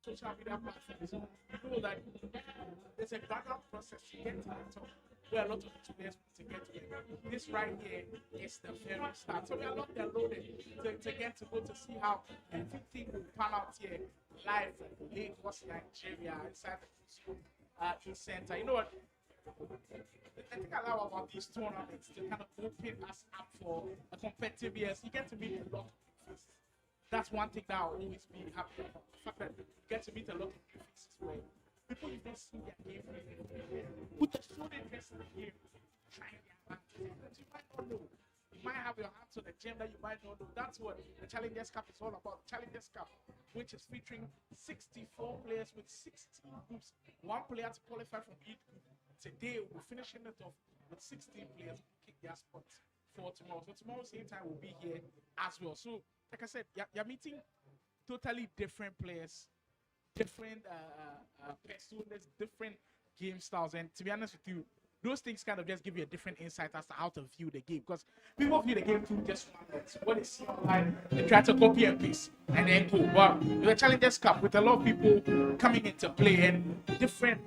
social media platforms, you know that there's a background process to get to the top where a lot of these players want to get to it. This right here is the very start. So we are locked and loaded to get to go to see how everything will pan out here live in Lagos, Nigeria, inside the school center. You know what? I think I love about these tournaments to kind of open us up for a competitive years. You get to meet a lot of new faces. That's one thing that I'll always be happy about. The fact that you get to meet a lot of new faces where people you've not seen their game who just showed interest in the game, trying their hand. You might not know. You might have your hands on a gem that you might not know. That's what the Challengers Cup is all about. The Challengers Cup, which is featuring 64 players with 16 groups, one player to qualify from each group. Today we're finishing it off with 16 players who kick their spots for tomorrow. So tomorrow same time we'll be here as well. So like I said, you're meeting totally different players, different personas, different game styles. And to be honest with you, those things kind of just give you a different insight as to how to view the game. Because people view the game through just one lens. What they see online, they try to copy and paste and then go. But with the Challengers Cup, with a lot of people coming into play and different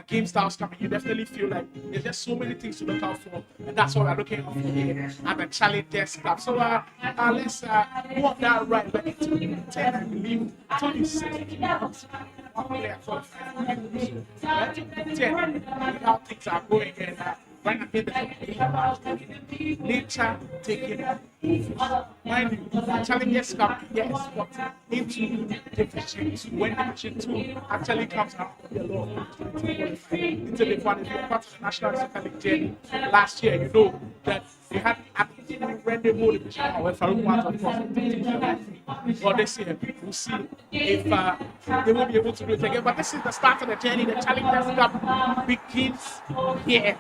game styles coming, you definitely feel like there's just so many things to look out for, and that's what we're looking out for here at the Challengers Cup. So let's go on that right. But in 2010, I believe, 2016, one player qualified. 2010, how things are going, and right now the Nature taking over. Mind you, Challengers Cup gets spot into Division 2. When Division 2 actually comes out, into the one, if you're part of the National Super League journey last year, you know that we had Rende Mode Division, however, or this year, we'll see if they will be able to do it again. But this is the start of the journey. The Challengers Cup begins here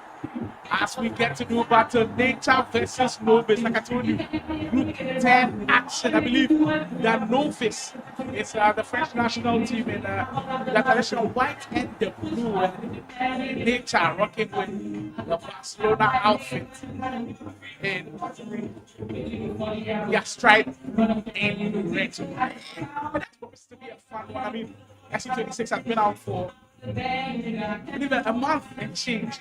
as we get to do battle Nature versus Novice. Like I told you, Group 10 action. I believe that Novice is the French national team in the traditional white and the blue. And Nature rocking with the Barcelona outfit and their stripe in red. But that's supposed to be a fun one. I mean, SC26 has been out for even a month and change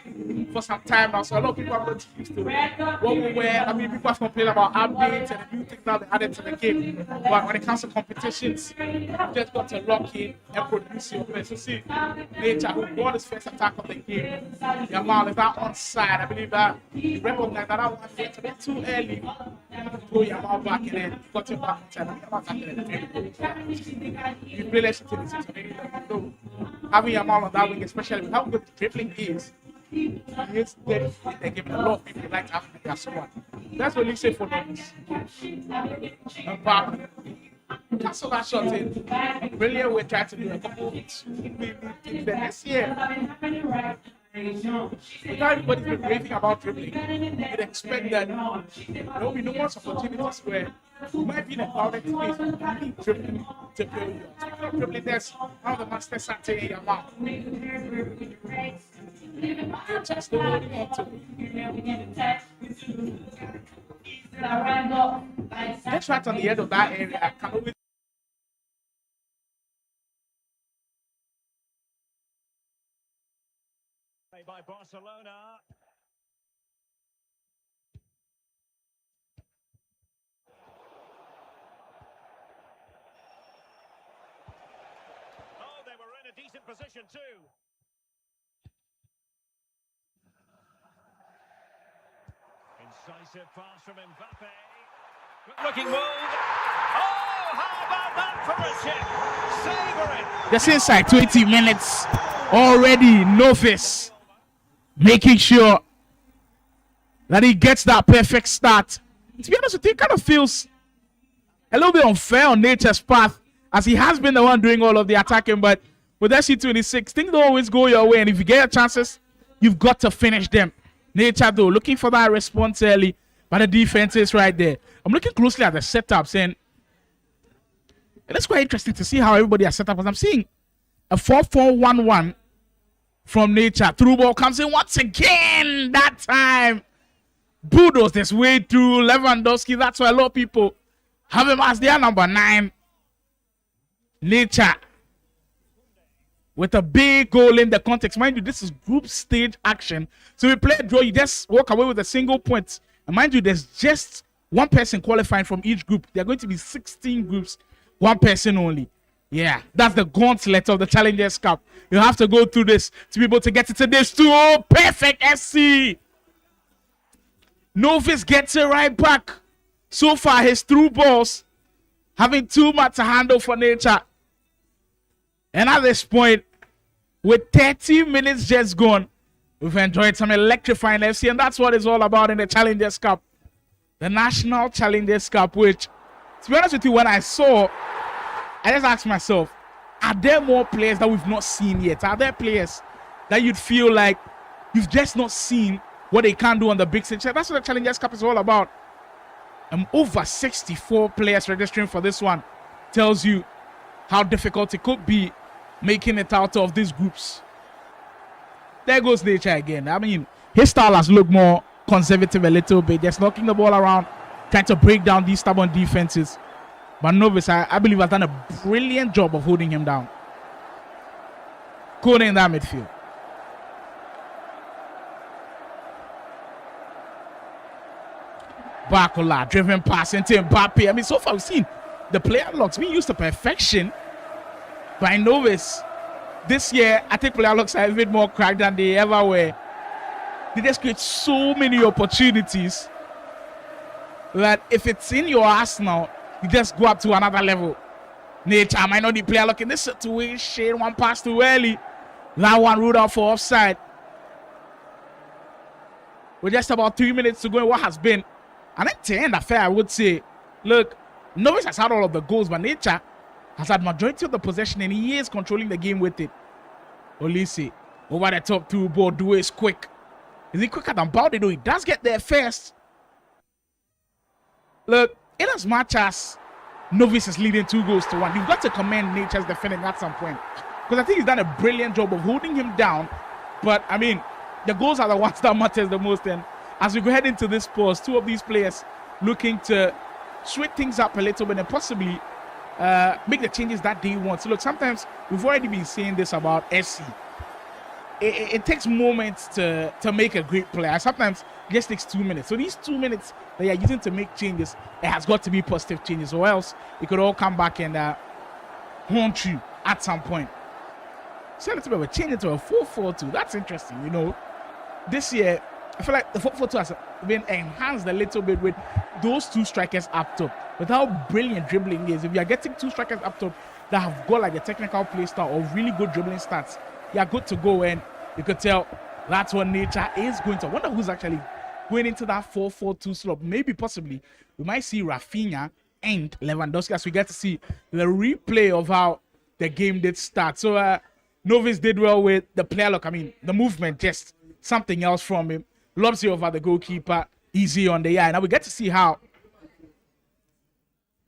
for some time now, so a lot of people are not used to what we wear. I mean, people have complained about updates and the new things now they added to the game. But when it comes to competitions, you just got to lock in and produce your best. So see, Nature, who won his first attack of the game, Yamal is now on side. I believe that he recognized that one was a bit too early. Pull Yamal back and then got him back inside. You play less to the having Yamal on that wing, especially with how good the dribbling is, it's they give a lot of people like to have in their squad. That's what you say for them. Mbappe, cancel that shot in. Brilliant, we're trying to do a couple of things the next year. Without everybody's been raving about dribbling, you'd expect that there will be numerous opportunities where you might be in a crowded space and you need dribbling to build you. Speaking of dribbling, there's one of the masters Sante Yamal. Just holding on to just right on the end of that area. By Barcelona. Oh, they were in a decent position too. Incisive pass from Mbappe. Good looking move. Oh, how about that for a chip? Savouring. Just inside 20 minutes already. Novice making sure that he gets that perfect start. To be honest with you, it kind of feels a little bit unfair on Nature's path, as he has been the one doing all of the attacking, but with SC26, things don't always go your way, and if you get your chances, you've got to finish them. Nature, though, looking for that response early, but the defense is right there. I'm looking closely at the setups, and it's quite interesting to see how everybody has set up, because I'm seeing a 4-4-1-1 from Nature. Through ball comes in once again. That time, bulldoze this way through Lewandowski. That's why a lot of people have him as their number 9. Nature with a big goal in the context. Mind you, this is group stage action. So we play a draw, you just walk away with a single point. And mind you, there's just one person qualifying from each group. There are going to be 16 groups, one person only. Yeah, that's the gauntlet of the Challengers Cup. You have to go through this to be able to get into this too. Oh, perfect SC. Novice gets it right back. So far, his through balls having too much to handle for Nature. And at this point, with 30 minutes just gone, we've enjoyed some electrifying FC, and that's what it's all about in the Challengers Cup. The National Challengers Cup, which, to be honest with you, when I saw, I just asked myself, are there more players that we've not seen yet? Are there players that you'd feel like you've just not seen what they can do on the big stage? That's what the Challengers Cup is all about. Over 64 players registering for this one tells you how difficult it could be making it out of these groups. There goes Nature again. I mean, his style has looked more conservative a little bit, just knocking the ball around, trying to break down these stubborn defenses. But Novice, I believe, has done a brilliant job of holding him down. Coding in that midfield. Barcola, driven pass into Mbappe. I mean, so far we've seen the player locks being used to perfection by Novice. This year, I think player locks are a bit more cracked than they ever were. They just create so many opportunities that if it's in your arsenal, you just go up to another level. Nature might not be player lock in this situation. One pass too early. That one ruled out for offside. We're just about 3 minutes to go in what has been an end affair, I would say. Look, Novice has had all of the goals, but Nature has had majority of the possession, and he is controlling the game with it. Olise over the top through ball. Due is quick. Is he quicker than Balde? Though he does get there first. Look, in as much as Novice is leading 2-1, you've got to commend Nature's defending at some point, because I think he's done a brilliant job of holding him down. But I mean, the goals are the ones that matters the most. And as we go ahead into this pause, two of these players looking to switch things up a little bit and possibly make the changes that they want. So look, sometimes we've already been saying this about SC. It takes moments to make a great player. Sometimes it just takes 2 minutes. So these 2 minutes that you're using to make changes, it has got to be positive changes, or else it could all come back and haunt you at some point. So a little bit of a change into a 4-4-2. That's interesting, you know. This year, I feel like the 4-4-2 has been enhanced a little bit with those two strikers up top. With how brilliant dribbling is, if you are getting two strikers up top that have got like a technical play style or really good dribbling stats, you are good to go. And you could tell that's what Nature is going to. I wonder who's actually going into that 4-4-2 slot. Maybe, possibly, we might see Rafinha and Lewandowski as we get to see the replay of how the game did start. So Novice did well with the player look. I mean, the movement, just something else from him. Lobs it over the goalkeeper, easy on the eye. Now we get to see how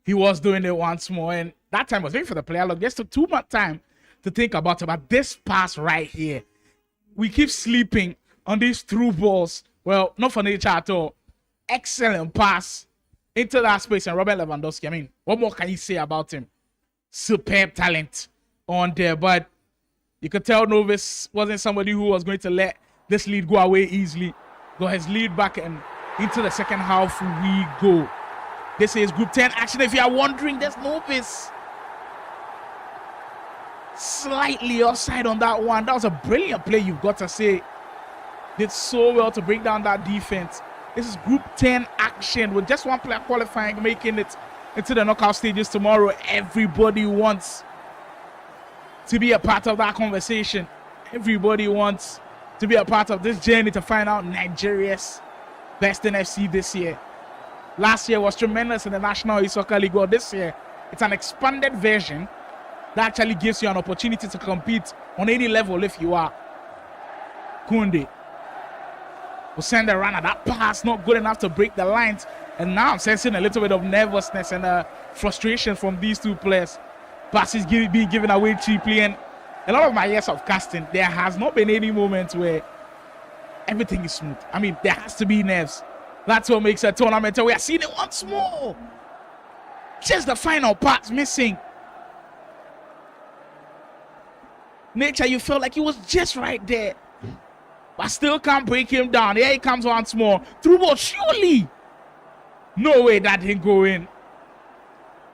he was doing it once more. And that time was waiting for the player look. Just took too much time to think about it. But this pass right here, we keep sleeping on these through balls. Well, not for Nature at all. Excellent pass into that space. And Robert Lewandowski, I mean, what more can you say about him? Superb talent on there. But you could tell Novice wasn't somebody who was going to let this lead go away easily. Got his lead back, and into the second half we go. This is Group 10 action. If you are wondering, there's Novice slightly offside on that one. That was a brilliant play, you've got to say. Did so well to break down that defense. This is Group 10 action with just one player qualifying, making it into the knockout stages tomorrow. Everybody wants to be a part of that conversation. Everybody wants to be a part of this journey to find out Nigeria's best in FC this year. Last year was tremendous in the National Soccer League. Well, this year, it's an expanded version that actually gives you an opportunity to compete on any level if you are. Kunde will send a runner. That pass not good enough to break the lines. And now I'm sensing a little bit of nervousness and frustration from these two players. Passes being given away cheaply. And a lot of my years of casting, there has not been any moment where everything is smooth. I mean, there has to be nerves. That's what makes a tournament. We are seeing it once more. Just the final parts missing. Nature, you felt like he was just right there. But still can't break him down. Here he comes once more. Through ball, surely. No way that didn't go in.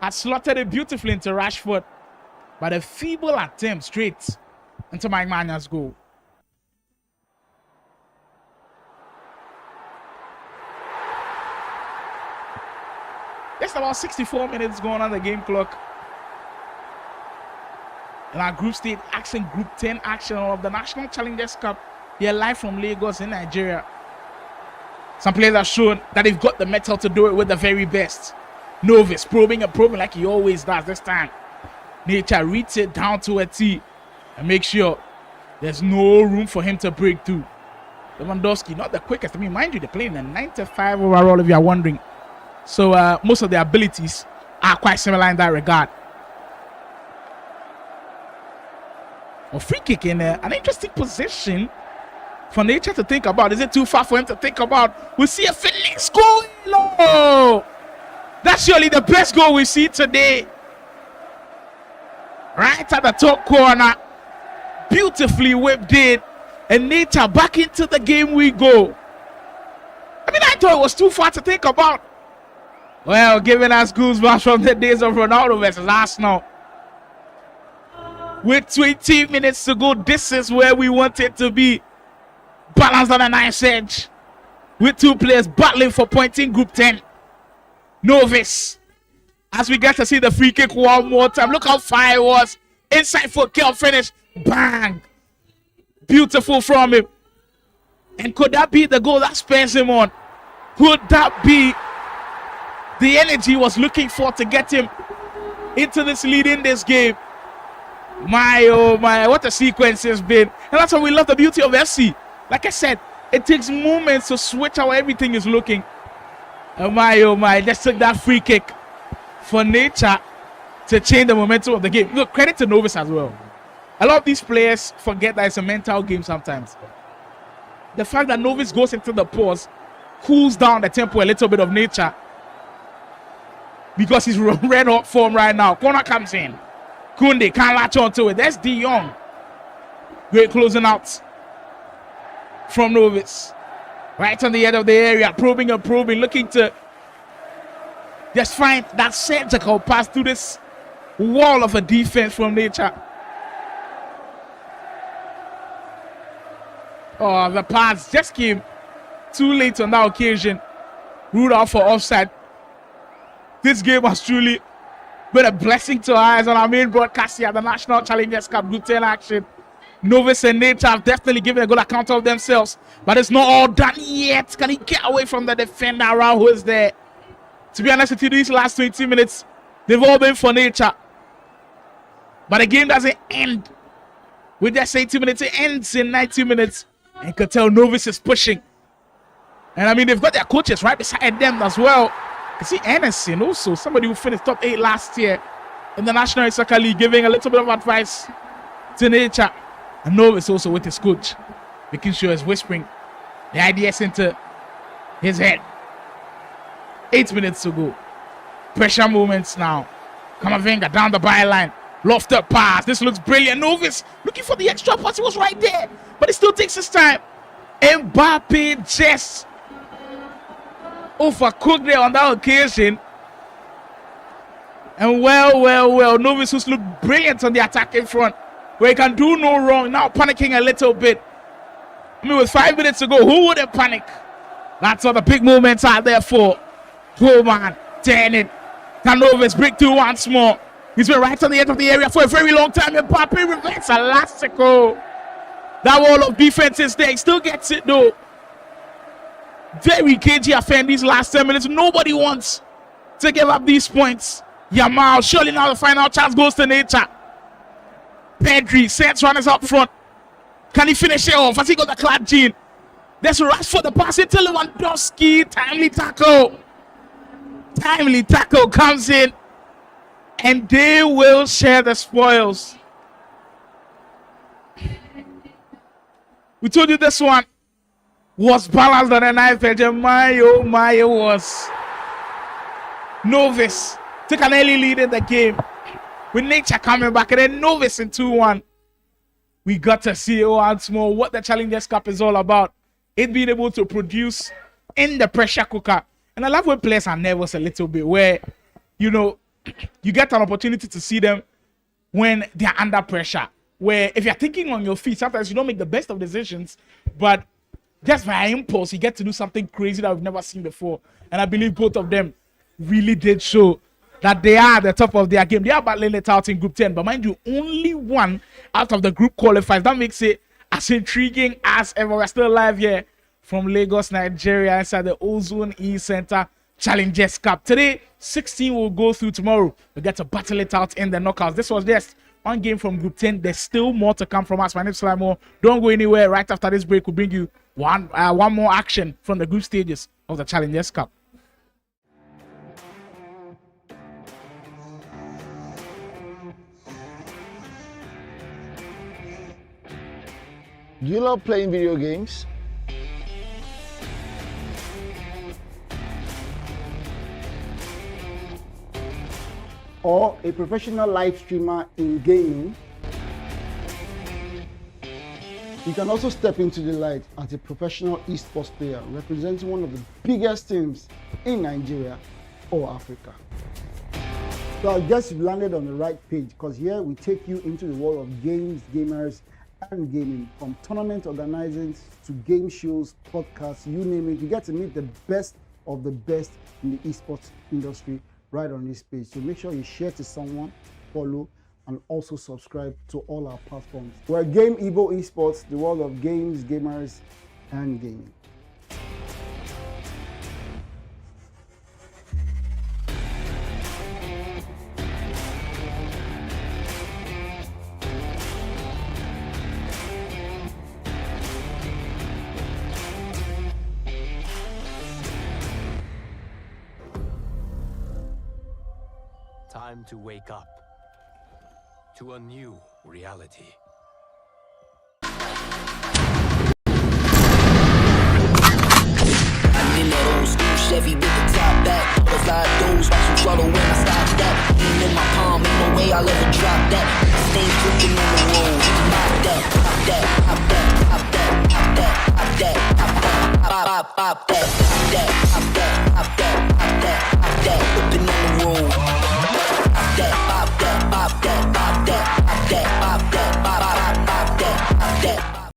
Had slotted it beautifully into Rashford. But a feeble attempt straight into Mike Maigna's goal. Just about 64 minutes going on the game clock. In our group stage action, group 10 action of the National Challengers Cup. Here live from Lagos in Nigeria. Some players have shown that they've got the mettle to do it with the very best. Novus probing and probing like he always does this time. Nature reads it down to a T and make sure there's no room for him to break through. Lewandowski, not the quickest. I mean, mind you, they're playing a 95 overall if you are wondering. So most of their abilities are quite similar in that regard. A free kick in an interesting position for Nature to think about. Is it too far for him to think about? We'll see a Felix goal. No! That's surely the best goal we see today. Right at the top corner. Beautifully whipped in. And Nature back into the game we go. I mean, I thought it was too far to think about. Well, giving us goosebumps from the days of Ronaldo versus Arsenal. With 20 minutes to go, this is where we want it to be. Balanced on a nice edge. With two players battling for points in Group 10. Novus. As we get to see the free kick one more time. Look how far it was. Inside foot kill finish. Bang. Beautiful from him. And could that be the goal that spurs him on? Could that be the energy he was looking for to get him into this lead in this game? My, oh my, what a sequence has been. And that's why we love the beauty of FC. Like I said, it takes moments to switch how everything is looking. Oh my, just took that free kick for Nature to change the momentum of the game. Look, credit to Novus as well. A lot of these players forget that it's a mental game sometimes. The fact that Novus goes into the pause cools down the tempo a little bit of Nature. Because he's red hot form right now. Corner comes in. Koundé can't latch on to it. That's De Jong. Great closing out from Novus. Right on the edge of the area. Probing and probing. Looking to just find that surgical pass through this wall of a defense from Nature. Oh, the pass just came too late on that occasion. Ruled out for offside. This game has truly been a blessing to our eyes on our main broadcast here at the National Challengers Cup Group 10 action. Novus and Nature have definitely given a good account of themselves, but it's not all done yet. Can he get away from the defender around who is there? To be honest with you, these last 20 minutes, they've all been for Nature. But the game doesn't end with just 80 minutes. It ends in 90 minutes. And you can tell Novus is pushing. And I mean, they've got their coaches right beside them as well. You see Anderson also, somebody who finished top 8 last year in the National Soccer League, giving a little bit of advice to Nature. And Novus also with his coach, making sure he's whispering the ideas into his head. 8 minutes to go. Pressure moments now. Kamavinga down the byline. Lofted pass. This looks brilliant. Novus looking for the extra pass. He was right there. But it still takes his time. Mbappe just overcooked there on that occasion. And well. Novus who's looked brilliant on the attacking front, where he can do no wrong. Now panicking a little bit. I mean, with 5 minutes to go, who wouldn't panic? That's all the big moments are there for. Coman, turn it. Can Novus break through once more? He's been right on the edge of the area for a very long time. Mbappe reverse elastico. That wall of defense is there. He still gets it though. Very cagey affair in these last 10 minutes. Nobody wants to give up these points. Yamal, surely now the final chance goes to Nature. Pedri sends runners up front. Can he finish it off? Has he got the clad gene? There's a rush for the pass into Lewandowski. Timely tackle. Timely tackle comes in. And they will share the spoils. We told you this one was balanced on a knife edge. And my oh was. Novus took an early lead in the game with Nature coming back, and then Novus in 2-1. we got to see once more what the Challengers Cup is all about. It being able to produce in the pressure cooker. And I love when players are nervous a little bit, where, you know, you get an opportunity to see them when they're under pressure. Where if you're thinking on your feet, sometimes you don't make the best of decisions, but just by impulse, you get to do something crazy that we've never seen before. And I believe both of them really did show that they are at the top of their game. They are battling it out in Group 10, but mind you, only one out of the group qualifies. That makes it as intriguing as ever. We're still live here from Lagos, Nigeria, inside the Ozone E Center Challengers Cup. Today, 16 will go through tomorrow. We get to battle it out in the knockouts. This was just one game from Group 10. There's still more to come from us. My name is Slimo. Don't go anywhere. Right after this break, we'll bring you one more action from the group stages of the Challengers Cup. Do you love playing video games? Or a professional live streamer in gaming? You can also step into the light as a professional esports player representing one of the biggest teams in Nigeria or Africa. So I guess you've landed on the right page, because here we take you into the world of games, gamers, and gaming. From tournament organizing to game shows, podcasts, you name it. You get to meet the best of the best in the esports industry right on this page. So make sure you share to someone, follow, and also subscribe to all our platforms. We're Game Evo Esports, the world of games, gamers, and gaming. Time to wake up to a new reality. I'm in that old school Chevy with the top back. Cause I doze, watch some trouble when I stop that. Ain't in my palm, ain't no way I'll ever drop that. Stay cooking on the road. Pop that, pop that, pop that, pop that, pop that, pop that, pop that, pop, pop that, pop that, pop that, pop that, pop that, pop that, whipping on the road. Pop that, pop that, pop that, pop that, pop that, pop that, pop, pop, pop that, pop that.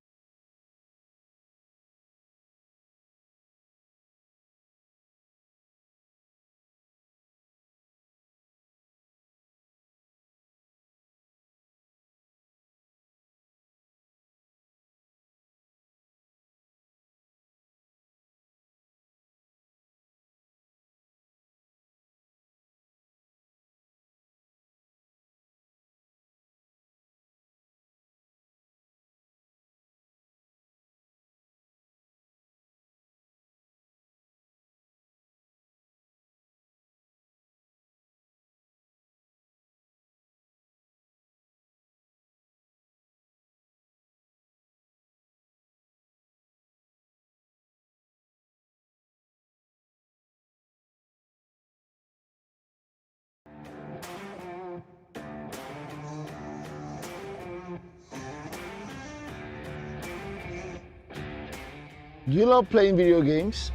Do you love playing video games?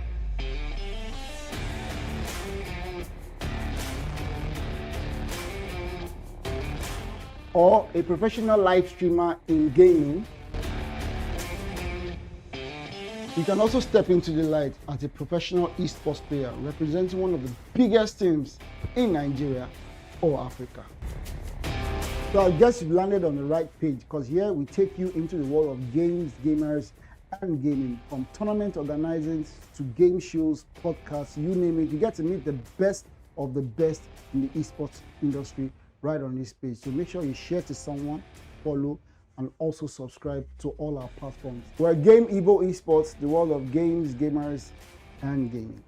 Or a professional live streamer in gaming? You can also step into the light as a professional esports player representing one of the biggest teams in Nigeria or Africa. So I guess you've landed on the right page, because here we take you into the world of games, gamers, and gaming. From tournament organizing to game shows, podcasts, you name it. You get to meet the best of the best in the esports industry right on this page. So make sure you share to someone, follow, and also subscribe to all our platforms. We're Game Evo Esports, the world of games, gamers, and gaming.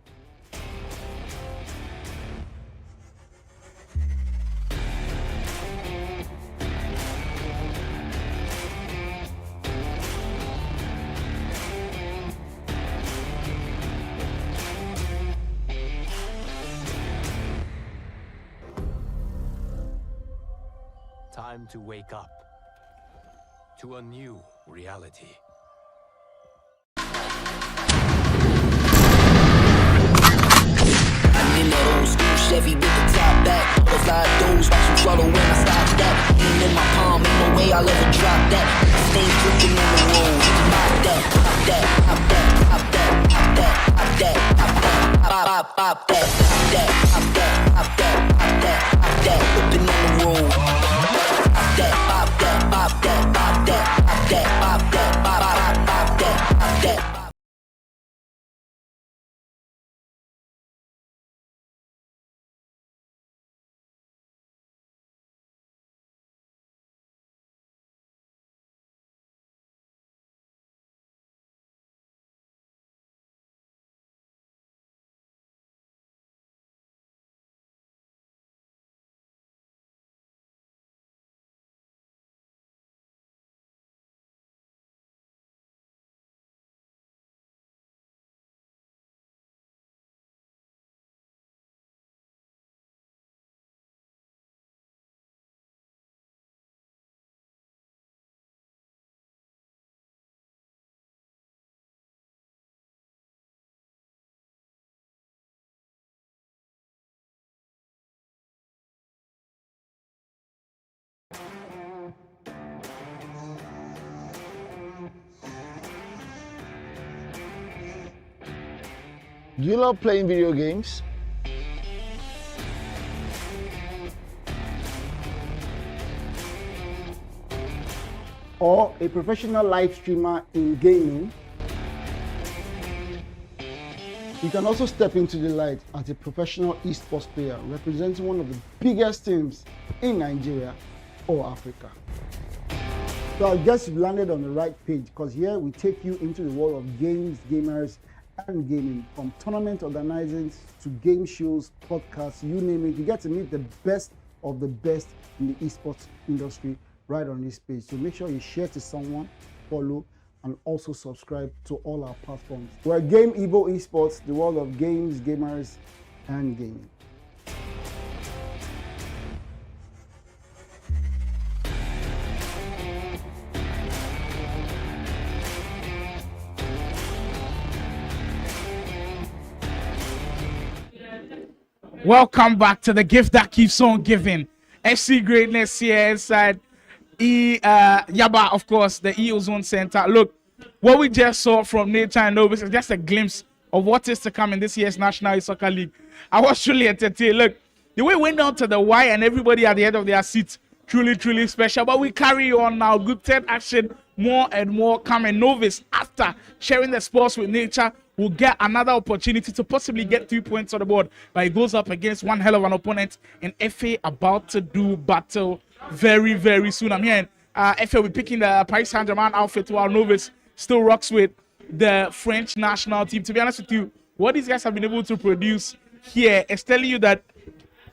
Time to wake up to a new reality. I'm in that old school Chevy with the top back. Those live doors, watch some trouble when I stop that. Ain't in my palm, ain't no way I'll ever drop that. Stains dripping on the road. Pop that, pop that, pop that, pop that, pop that, pop that, pop that, pop, pop that, pop that, pop that, pop that, pop that, pop that, whipping on the road. Pop that, pop that, pop that, pop that, pop that, pop that, pop, pop, pop that, pop that. Do you love playing video games? Or a professional live streamer in gaming? You can also step into the light as a professional esports player representing one of the biggest teams in Nigeria or Africa. So I guess you've landed on the right page, because here we take you into the world of games, gamers, and gaming. From tournament organizing to game shows, podcasts, you name it. You get to meet the best of the best in the esports industry right on this page. So make sure you share to someone, follow, and also subscribe to all our platforms. We're Game Evo Esports, the world of games, gamers, and gaming. Welcome back to the gift that keeps on giving. SC Greatness here inside Yaba, of course, the EO Zone Center. Look, what we just saw from Nature and Novus is just a glimpse of what is to come in this year's National Soccer League. I was truly entertained. Look, the way we went down to the wire and everybody at the end of their seats, truly, truly special. But we carry on now. Good 10 action, more and more coming. Novus, after sharing the sports with Nature, will get another opportunity to possibly get 3 points on the board. But he goes up against one hell of an opponent in FA, about to do battle very, very soon. I'm hearing FA will be picking the Paris Saint-Germain outfit, while Novus still rocks with the French national team. To be honest with you, what these guys have been able to produce here is telling you that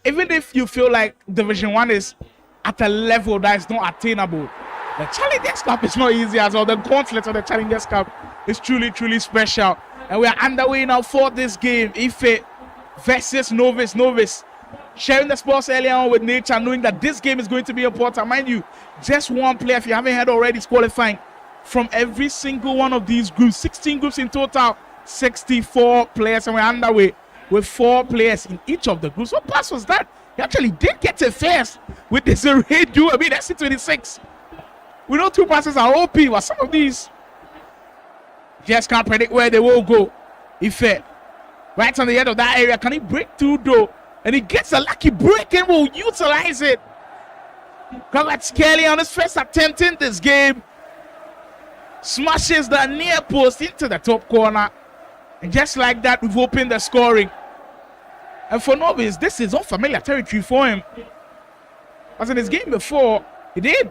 even if you feel like Division 1 is at a level that is not attainable, the Challengers Cup is not easy as well. The gauntlet of the Challengers Cup is truly, truly special. And we are underway now for this game. Ife versus Novus. Novus sharing the sports earlier on with Nature, knowing that this game is going to be important. Mind you, just one player, if you haven't heard already, is qualifying from every single one of these groups. 16 groups in total, 64 players, and we're underway with 4 players in each of the groups. What pass was that? He actually did get it first with the Zeredu. I mean, that's 26. We know 2 passes are OP, but some of these just can't predict where they will go. Ife, right on the end of that area, can he break through though? And he gets a lucky break and will utilize it. Kelly on his first attempt in this game smashes the near post into the top corner, and just like that, we've opened the scoring. And for Novus, this is unfamiliar territory for him. As in his game before, he did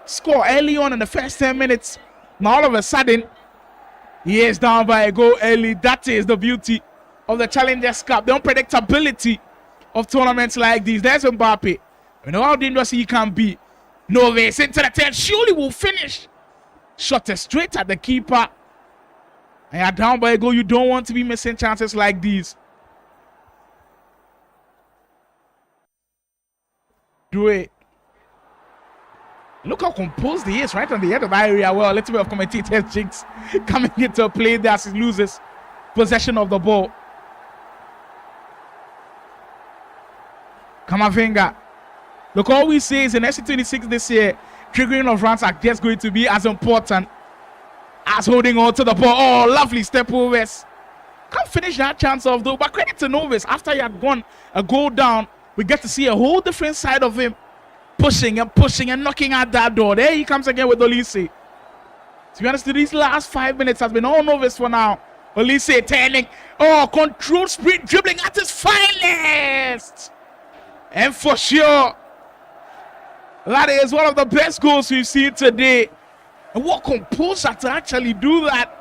score early on in the first 10 minutes. Now all of a sudden, he is down by a goal early. That is the beauty of the Challengers Cup, the unpredictability of tournaments like these. There's Mbappe. You know how dangerous he can be. Novus into the 10, surely will finish. Shot it straight at the keeper. And you're down by a goal. You don't want to be missing chances like these. Do it. Look how composed he is right on the end of the area. Well, a little bit of commentator's jinx coming into play there as he loses possession of the ball. Kamavinga. Look, all we say is in SC26 this year, triggering of runs are just going to be as important as holding on to the ball. Oh, lovely step overs. Can't finish that chance off though, but credit to Novus. After he had gone a goal down, we get to see a whole different side of him. Pushing and knocking at that door. There he comes again with Olise. To be honest, these last 5 minutes has been all Novus for now. Olise turning. Oh, controlled sprint dribbling at his finest. And for sure, that is one of the best goals we've seen today. And what composure to actually do that.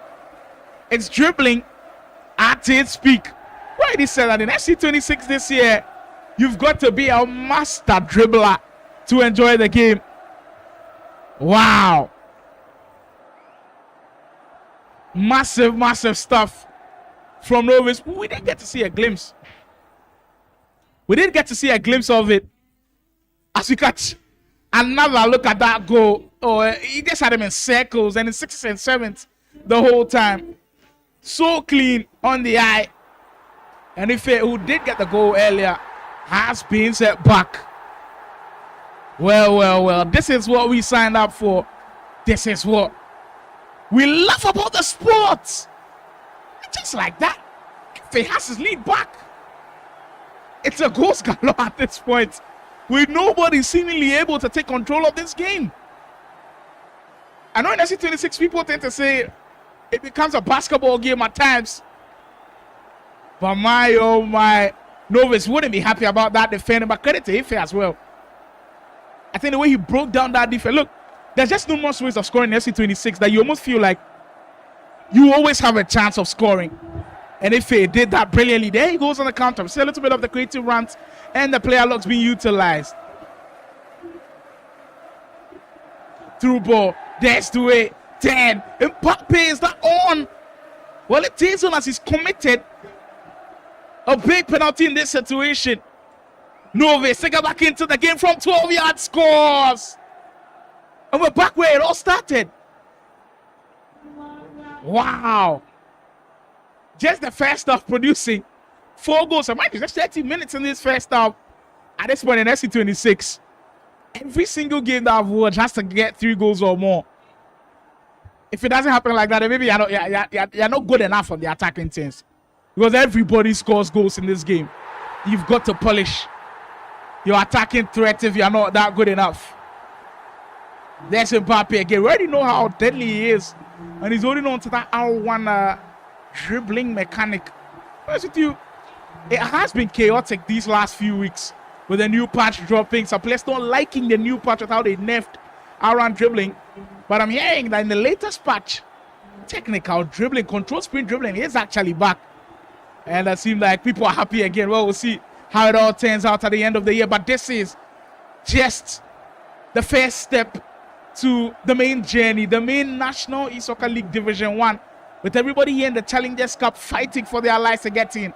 It's dribbling at its peak. Why he said that in SC26 this year, you've got to be a master dribbler to enjoy the game. Wow. Massive stuff from Novus. We didn't get to see a glimpse. We didn't get to see a glimpse of it. As we catch another look at that goal. Oh, he just had him in circles and in 6th and 7th the whole time. So clean on the eye. And Ife, who did get the goal earlier, has been set back. Well. This is what we signed up for. This is what we love about the sport. Just like that, Ife has his lead back. It's a ghost galore at this point, with nobody seemingly able to take control of this game. I know in SC26 people tend to say it becomes a basketball game at times. But my, oh my, Novus wouldn't be happy about that defending, but credit to Ife as well. I think the way he broke down that defense, look, there's just numerous ways of scoring in SC26 that you almost feel like you always have a chance of scoring. And Ife did that brilliantly. There he goes on the counter. See a little bit of the creative runs and the player locks being utilized. Through ball. There's to it. 10. Mbappe, is that on? Well, it is on as he's committed a big penalty in this situation. Novus take it back into the game from 12 yards, scores. And we're back where it all started. Wow. Just the first half producing 4 goals. I might just 30 minutes in this first half. At this point in SC26, every single game that I've watched has to get 3 goals or more. If it doesn't happen like that, then maybe you're not good enough on the attacking teams. Because everybody scores goals in this game. You've got to polish your attacking threat if you're not that good enough. There's Mbappe again. We already know how deadly he is. And he's holding on to that R1 dribbling mechanic. Honest with you, it has been chaotic these last few weeks with the new patch dropping. Some players not liking the new patch with how they nerfed R1 dribbling. But I'm hearing that in the latest patch, technical dribbling, control sprint dribbling is actually back. And it seems like people are happy again. Well, we'll see how it all turns out at the end of the year. But this is just the first step to the main journey, the main National E-Soccer League Division 1, with everybody here in the Challengers Cup fighting for their lives to get in.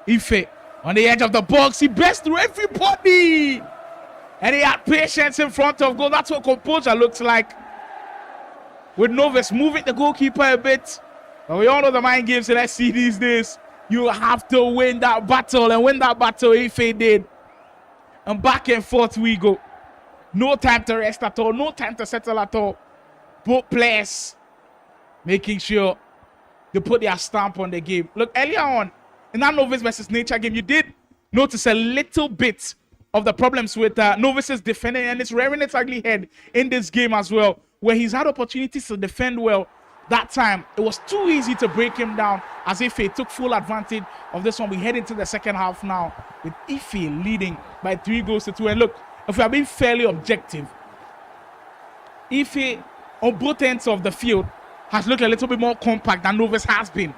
Ife on the edge of the box, he burst through everybody, and he had patience in front of goal. That's what composure looks like, with Novus moving the goalkeeper a bit. But we all know the mind games that I see these days. You have to win that battle, and win that battle Ife did. And back and forth we go. No time to rest at all. No time to settle at all. Both players making sure they put their stamp on the game. Look, earlier on, in that Novus versus Nature game, you did notice a little bit of the problems with Novus's defending, and it's rearing its ugly head in this game as well, where he's had opportunities to defend well. That time, it was too easy to break him down, as Ife took full advantage of this one. We head into the second half now, with Ife leading by 3-2. And look, if we are being fairly objective, Ife on both ends of the field has looked a little bit more compact than Novus has been.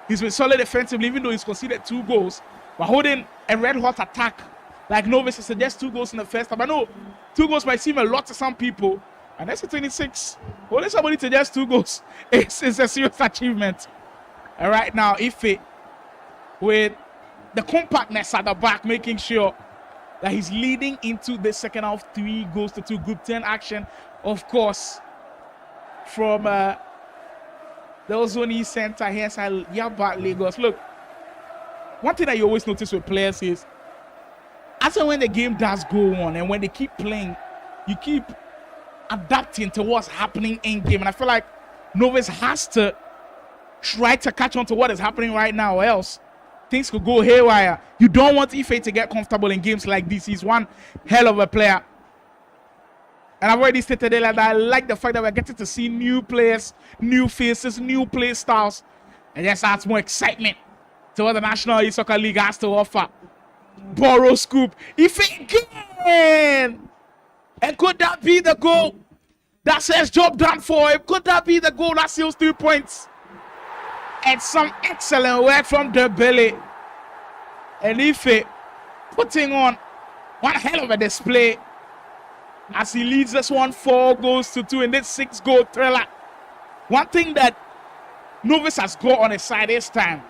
He's been solid defensively, even though he's conceded 2 goals. But holding a red-hot attack like Novus is just 2 goals in the first half. I know 2 goals might seem a lot to some people. And that's 26. Holding somebody to just 2 goals is a serious achievement. And right now, Ife, with the compactness at the back, making sure that he's leading into the second half. 3-2 Group 10 action, of course, from the Ozoni Center here inside Yaba, Lagos. Look, one thing that you always notice with players is, as and when the game does go on and when they keep playing, you keep adapting to what's happening in game. And I feel like Novus has to try to catch on to what is happening right now, or else things could go haywire. You don't want Ife to get comfortable in games like this. He's one hell of a player. And I've already stated earlier that I like the fact that we're getting to see new players, new faces, new play styles. And just adds more excitement to what the National Youth Soccer League has to offer. Borrow scoop. Ife again! And could that be the goal that says job done for him? Could that be the goal that seals 3 points? And some excellent work from Dembele. And Ife putting on one hell of a display as he leads this one 4-2 in this 6-goal thriller. One thing that Novus has got on his side is time.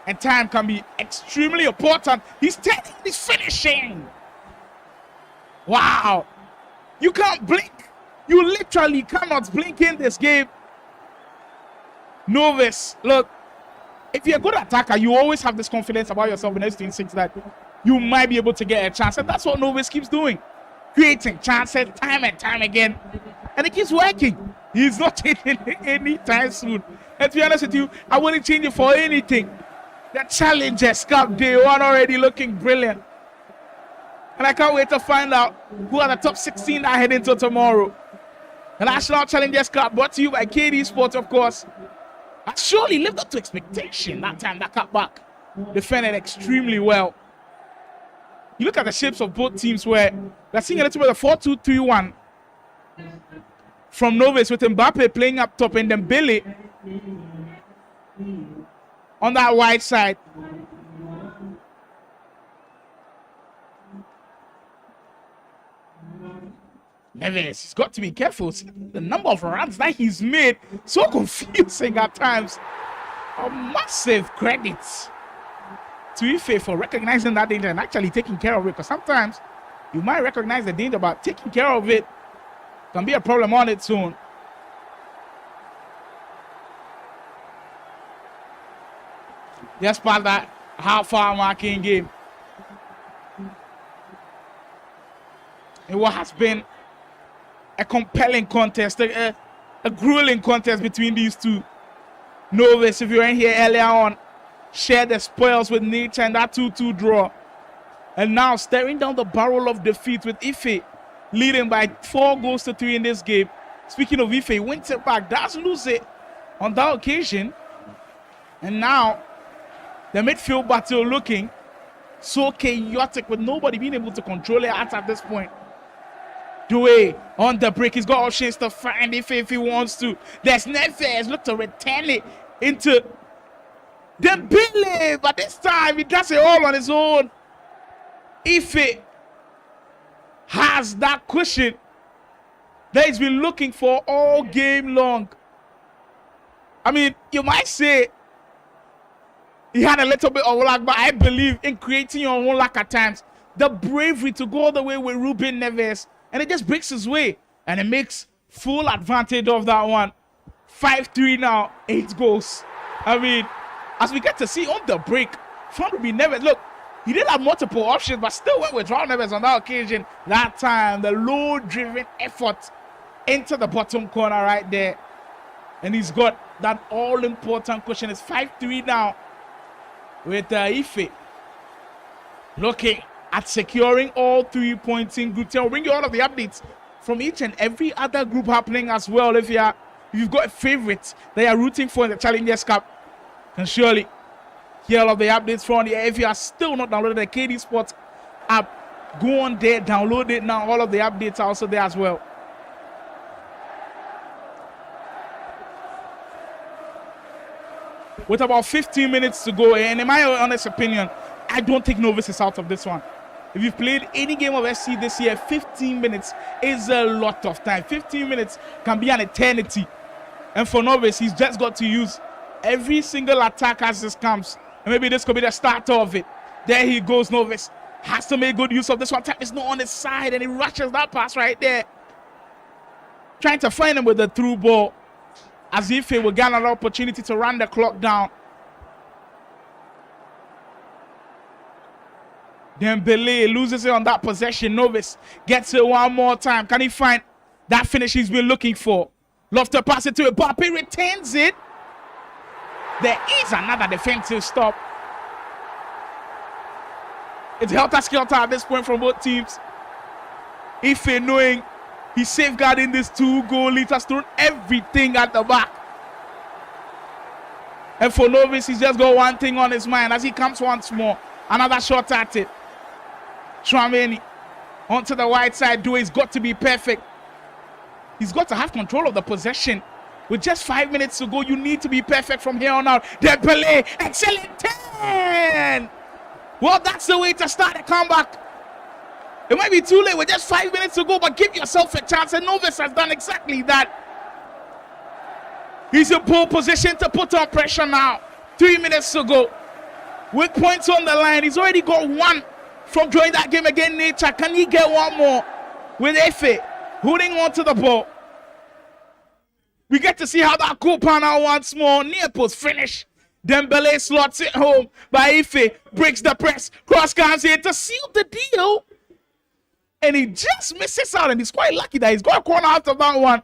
And time can be extremely important. He's finishing. Wow. You can't blink. You literally cannot blink in this game. Novus, look, if you're a good attacker, you always have this confidence about yourself in S26 that you might be able to get a chance. And that's what Novus keeps doing. Creating chances time and time again. And it keeps working. He's not changing anytime soon. And to be honest with you, I wouldn't change it for anything. The Challengers Cup Day 1 already looking brilliant. And I can't wait to find out who are the top 16 that head into tomorrow. The National Challengers Cup brought to you by KD Sports, of course. But surely lived up to expectation that time, that cut back. Defended extremely well. You look at the shapes of both teams where we're seeing a little bit of 4-2-3-1 from Novus with Mbappe playing up top and Dembele on that wide side. Neves, he's got to be careful. The number of runs that he's made, so confusing at times. A massive credit to Ife for recognizing that danger and actually taking care of it. Because sometimes you might recognize the danger, but taking care of it can be a problem on its own. Just past that half-hour marking game. And what has been a compelling contest, a grueling contest between these two. Novus, if you were in here earlier on, shared the spoils with Nature and that 2-2 draw. And now staring down the barrel of defeat with Ife leading by 4-3 in this game. Speaking of Ife, wins it back, does lose it on that occasion. And now the midfield battle looking so chaotic with nobody being able to control it at this point. Doué on the break. He's got options to find if he wants to. There's Neves. Look to return it into Dembele. But this time he does it all on his own. Ife has that cushion that he's been looking for all game long. I mean, you might say he had a little bit of luck, but I believe in creating your own luck at times. The bravery to go all the way with Ruben Neves. And it just breaks his way. And it makes full advantage of that one. 5-3 now, 8 goals. I mean, as we get to see on the break, front would be Neves. Look, he did have multiple options, but still went with João Neves on that occasion. That time, the low-driven effort into the bottom corner right there. And he's got that all-important cushion. It's 5-3 now with Ife looking at securing all 3 points in Group 10. We'll bring you all of the updates from each and every other group happening as well. If you've got a favorite that you're rooting for in the Challengers Cup, can surely hear all of the updates from the. If you are still not downloaded the KD Sports app, go on there, download it now. All of the updates are also there as well. With about 15 minutes to go, and in my honest opinion, I don't think Novus is out of this one. If you've played any game of SC this year, 15 minutes is a lot of time. 15 minutes can be an eternity. And for Novus, he's just got to use every single attack as this comes. And maybe this could be the start of it. There he goes, Novus. has to make good use of this one. Time is not on his side, and he rushes that pass right there. Trying to find him with the through ball, as if he will get another opportunity to run the clock down. Dembele loses it on that possession. Novis gets it one more time. Can he find that finish he's been looking for? Love to pass it to Mbappe, retains it. There is another defensive stop. It's helter-skelter at this point from both teams. Ife knowing he's safeguarding this 2-goal lead, has thrown everything at the back. And for Novis, he's just got one thing on his mind as he comes once more. Another shot at it. Tchouaméni onto the wide side. Doué's got to be perfect. He's got to have control of the possession. With just 5 minutes to go, you need to be perfect from here on out. Dembele, excellent 10! Well, that's the way to start a comeback. It might be too late with just 5 minutes to go, but give yourself a chance. And Novis has done exactly that. He's in pole position to put on pressure now. 3 minutes to go. With points on the line, he's already got one from drawing that game against Nature. Can he get one more with Efe holding on to the ball? We get to see how that goal pan out once more. Near post finish. Dembele slots it home, but Efe breaks the press. Cross comes in to seal the deal. And he just misses out, and he's quite lucky that he's got a corner after that one.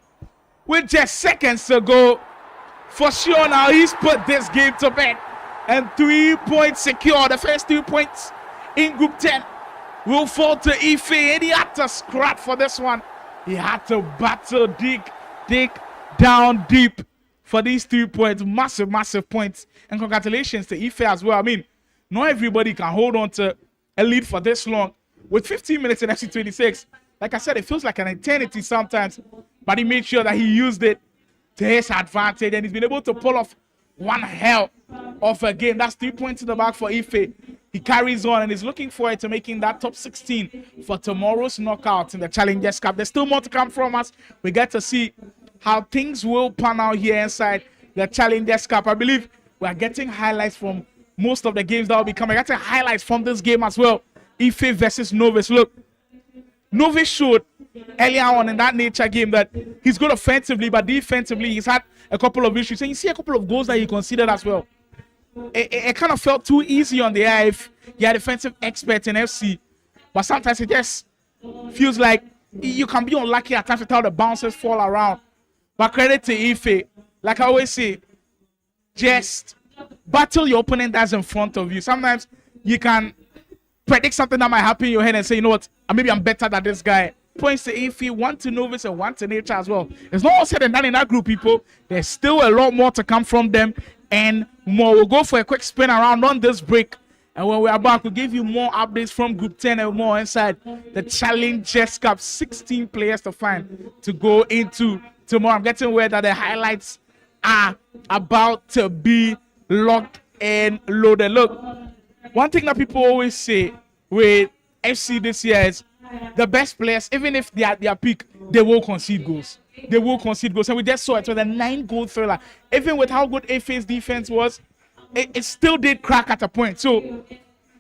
With just seconds to go. For sure now, he's put this game to bed. And 3 points secure. The first 2 points in Group 10 will fall to Ife. And he had to scrap for this one. He had to battle, dig down deep for these 3 points. Massive, massive points. And congratulations to Ife as well. I mean, not everybody can hold on to a lead for this long. With 15 minutes in FC26, like I said, it feels like an eternity sometimes. But he made sure that he used it to his advantage. And he's been able to pull off one hell of a game. That's 3 points in the back for Ife. He carries on and is looking forward to making that top 16 for tomorrow's knockout in the Challengers Cup. There's still more to come from us. We get to see how things will pan out here inside the Challengers Cup. I believe we are getting highlights from most of the games that will be coming. We're getting highlights from this game as well. Ife versus Novis. Look, Novis showed earlier on in that Nature game that he's good offensively, but defensively he's had a couple of issues. And you see a couple of goals that he considered as well. It kind of felt too easy on the eye if you're a defensive expert in FC. But sometimes it just feels like you can be unlucky at times with how the bounces fall around. But credit to Ife. Like I always say, just battle your opponent that's in front of you. Sometimes you can predict something that might happen in your head and say, you know what, maybe I'm better than this guy. Points to Ife, 1 to Novis, and 1 to Nature as well. It's not all said and done in that group, people. There's still a lot more to come from them and more. We'll go for a quick spin around on this break. And when we are back, we'll give you more updates from Group 10 and more inside the Challengers Cup. 16 players to find to go into tomorrow. I'm getting word that the highlights are about to be locked and loaded. Look, one thing that people always say with FC this year is the best players, even if they are at their peak, they will concede goals. They will concede goals. And we just saw it with a 9-goal thriller. Even with how good AFA's defense was, it still did crack at a point. So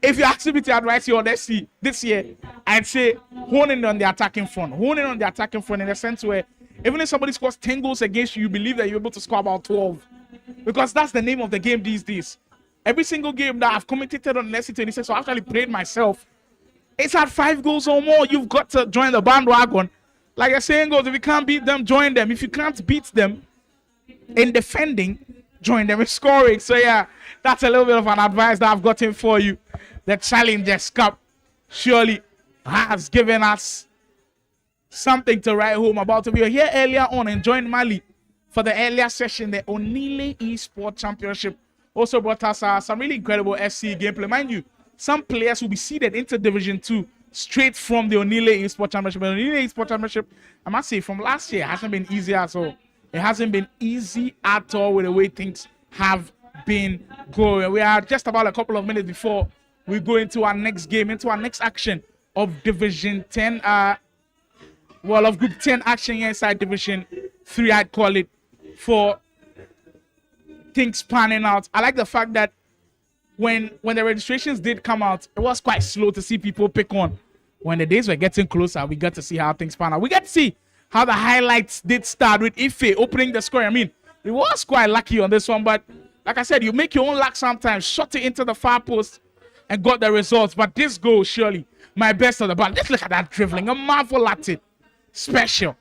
if you ask me to advise you on FC this year, I'd say hone in on the attacking front. Hone in on the attacking front in the sense where even if somebody scores 10 goals against you, you believe that you're able to score about 12. Because that's the name of the game these days. Every single game that I've commentated on FC26, so I've actually played myself, it's at 5 goals or more. You've got to join the bandwagon. Like the saying goes, if you can't beat them, join them. If you can't beat them in defending, join them in scoring. So yeah, that's a little bit of an advice that I've gotten for you. The Challengers Cup surely has given us something to write home about. We were here earlier on and joined Mali for the earlier session. The Onile Esports Championship also brought us some really incredible FC gameplay. Mind you, some players will be seeded into Division 2 straight from the Onile Esports Championship. And the Onile Esports Championship, I must say, from last year, hasn't been easy at all. It hasn't been easy at all with the way things have been going. We are just about a couple of minutes before we go into our next game, into our next action of Division 10. Of Group 10 action here inside Division 3, I'd call it, for things panning out. I like the fact that when the registrations did come out, it was quite slow to see people pick on. When the days were getting closer, we got to see how things pan out. We got to see how the highlights did start with Ife opening the score. I mean, it was quite lucky on this one, but like I said, you make your own luck sometimes. Shot it into the far post and got the results. But this goal, surely, my best of the ball. Let's look at that dribbling. A marvel at it. Special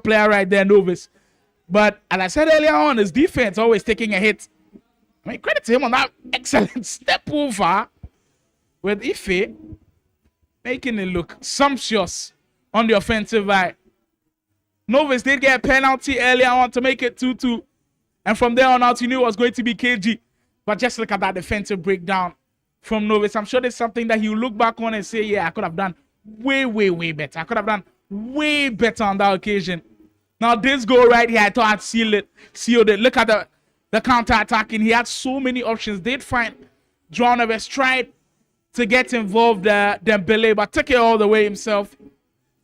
player right there, Novus. But as I said earlier on, his defense always taking a hit. I mean, credit to him on that excellent step over with Ife, making it look sumptuous on the offensive eye. Novus did get a penalty earlier on to make it 2-2. And from there on out, you knew it was going to be KG. But just look at that defensive breakdown from Novus. I'm sure there's something that he'll look back on and say, yeah, I could have done way better. I could have done way better on that occasion. Now, this goal right here, I thought I'd sealed it. Look at the counter-attacking. He had so many options. They'd find João Neves tried to get involved, Dembele, but took it all the way himself.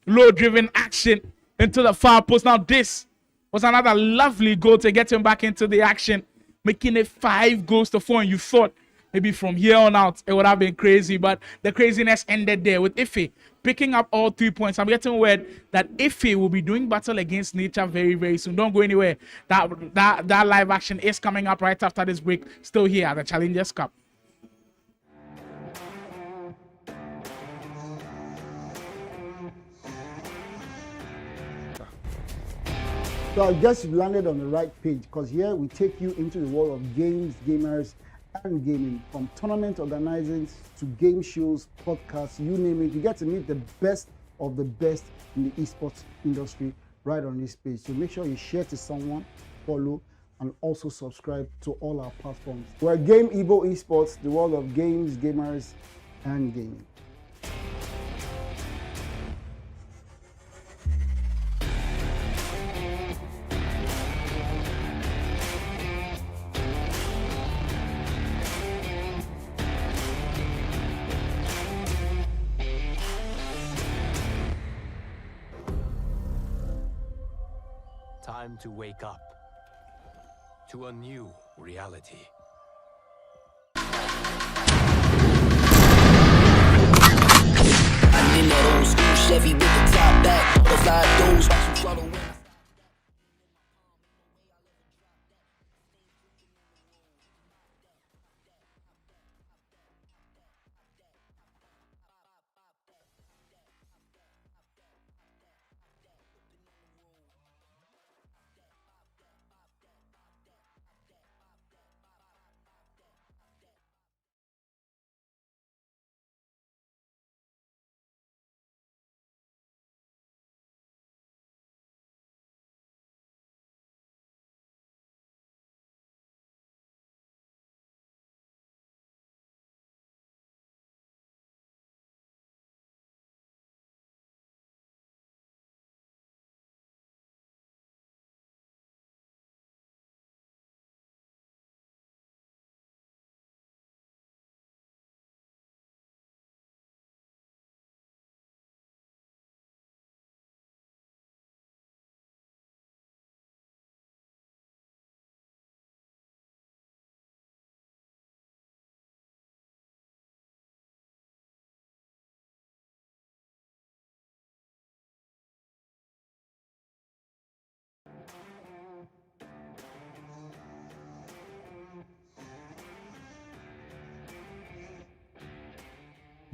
Low-driven action into the far post. Now, this was another lovely goal to get him back into the action, making it 5-4. And you thought maybe from here on out, it would have been crazy, but the craziness ended there with Ife picking up all 3 points. I'm getting word that Ife will be doing battle against Nature very soon. Don't go anywhere. That live action is coming up right after this break. Still here at the Challengers Cup. So I guess you've landed on the right page, because here we take you into the world of games, gamers, and gaming. From tournament organizing to game shows, podcasts, you name it. You get to meet the best of the best in the esports industry right on this page. So make sure you share to someone, follow, and also subscribe to all our platforms. We're Game Evo Esports, the world of games, gamers, and gaming. Time to wake up to a new reality. I'm in that old school Chevy with the top back, butterfly doors, watch them swallow when I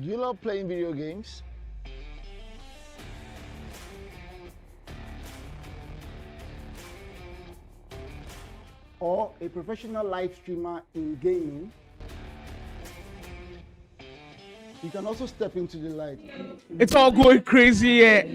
Do you love playing video games? Or a professional live streamer in gaming? You can also step into the light. It's all going crazy here.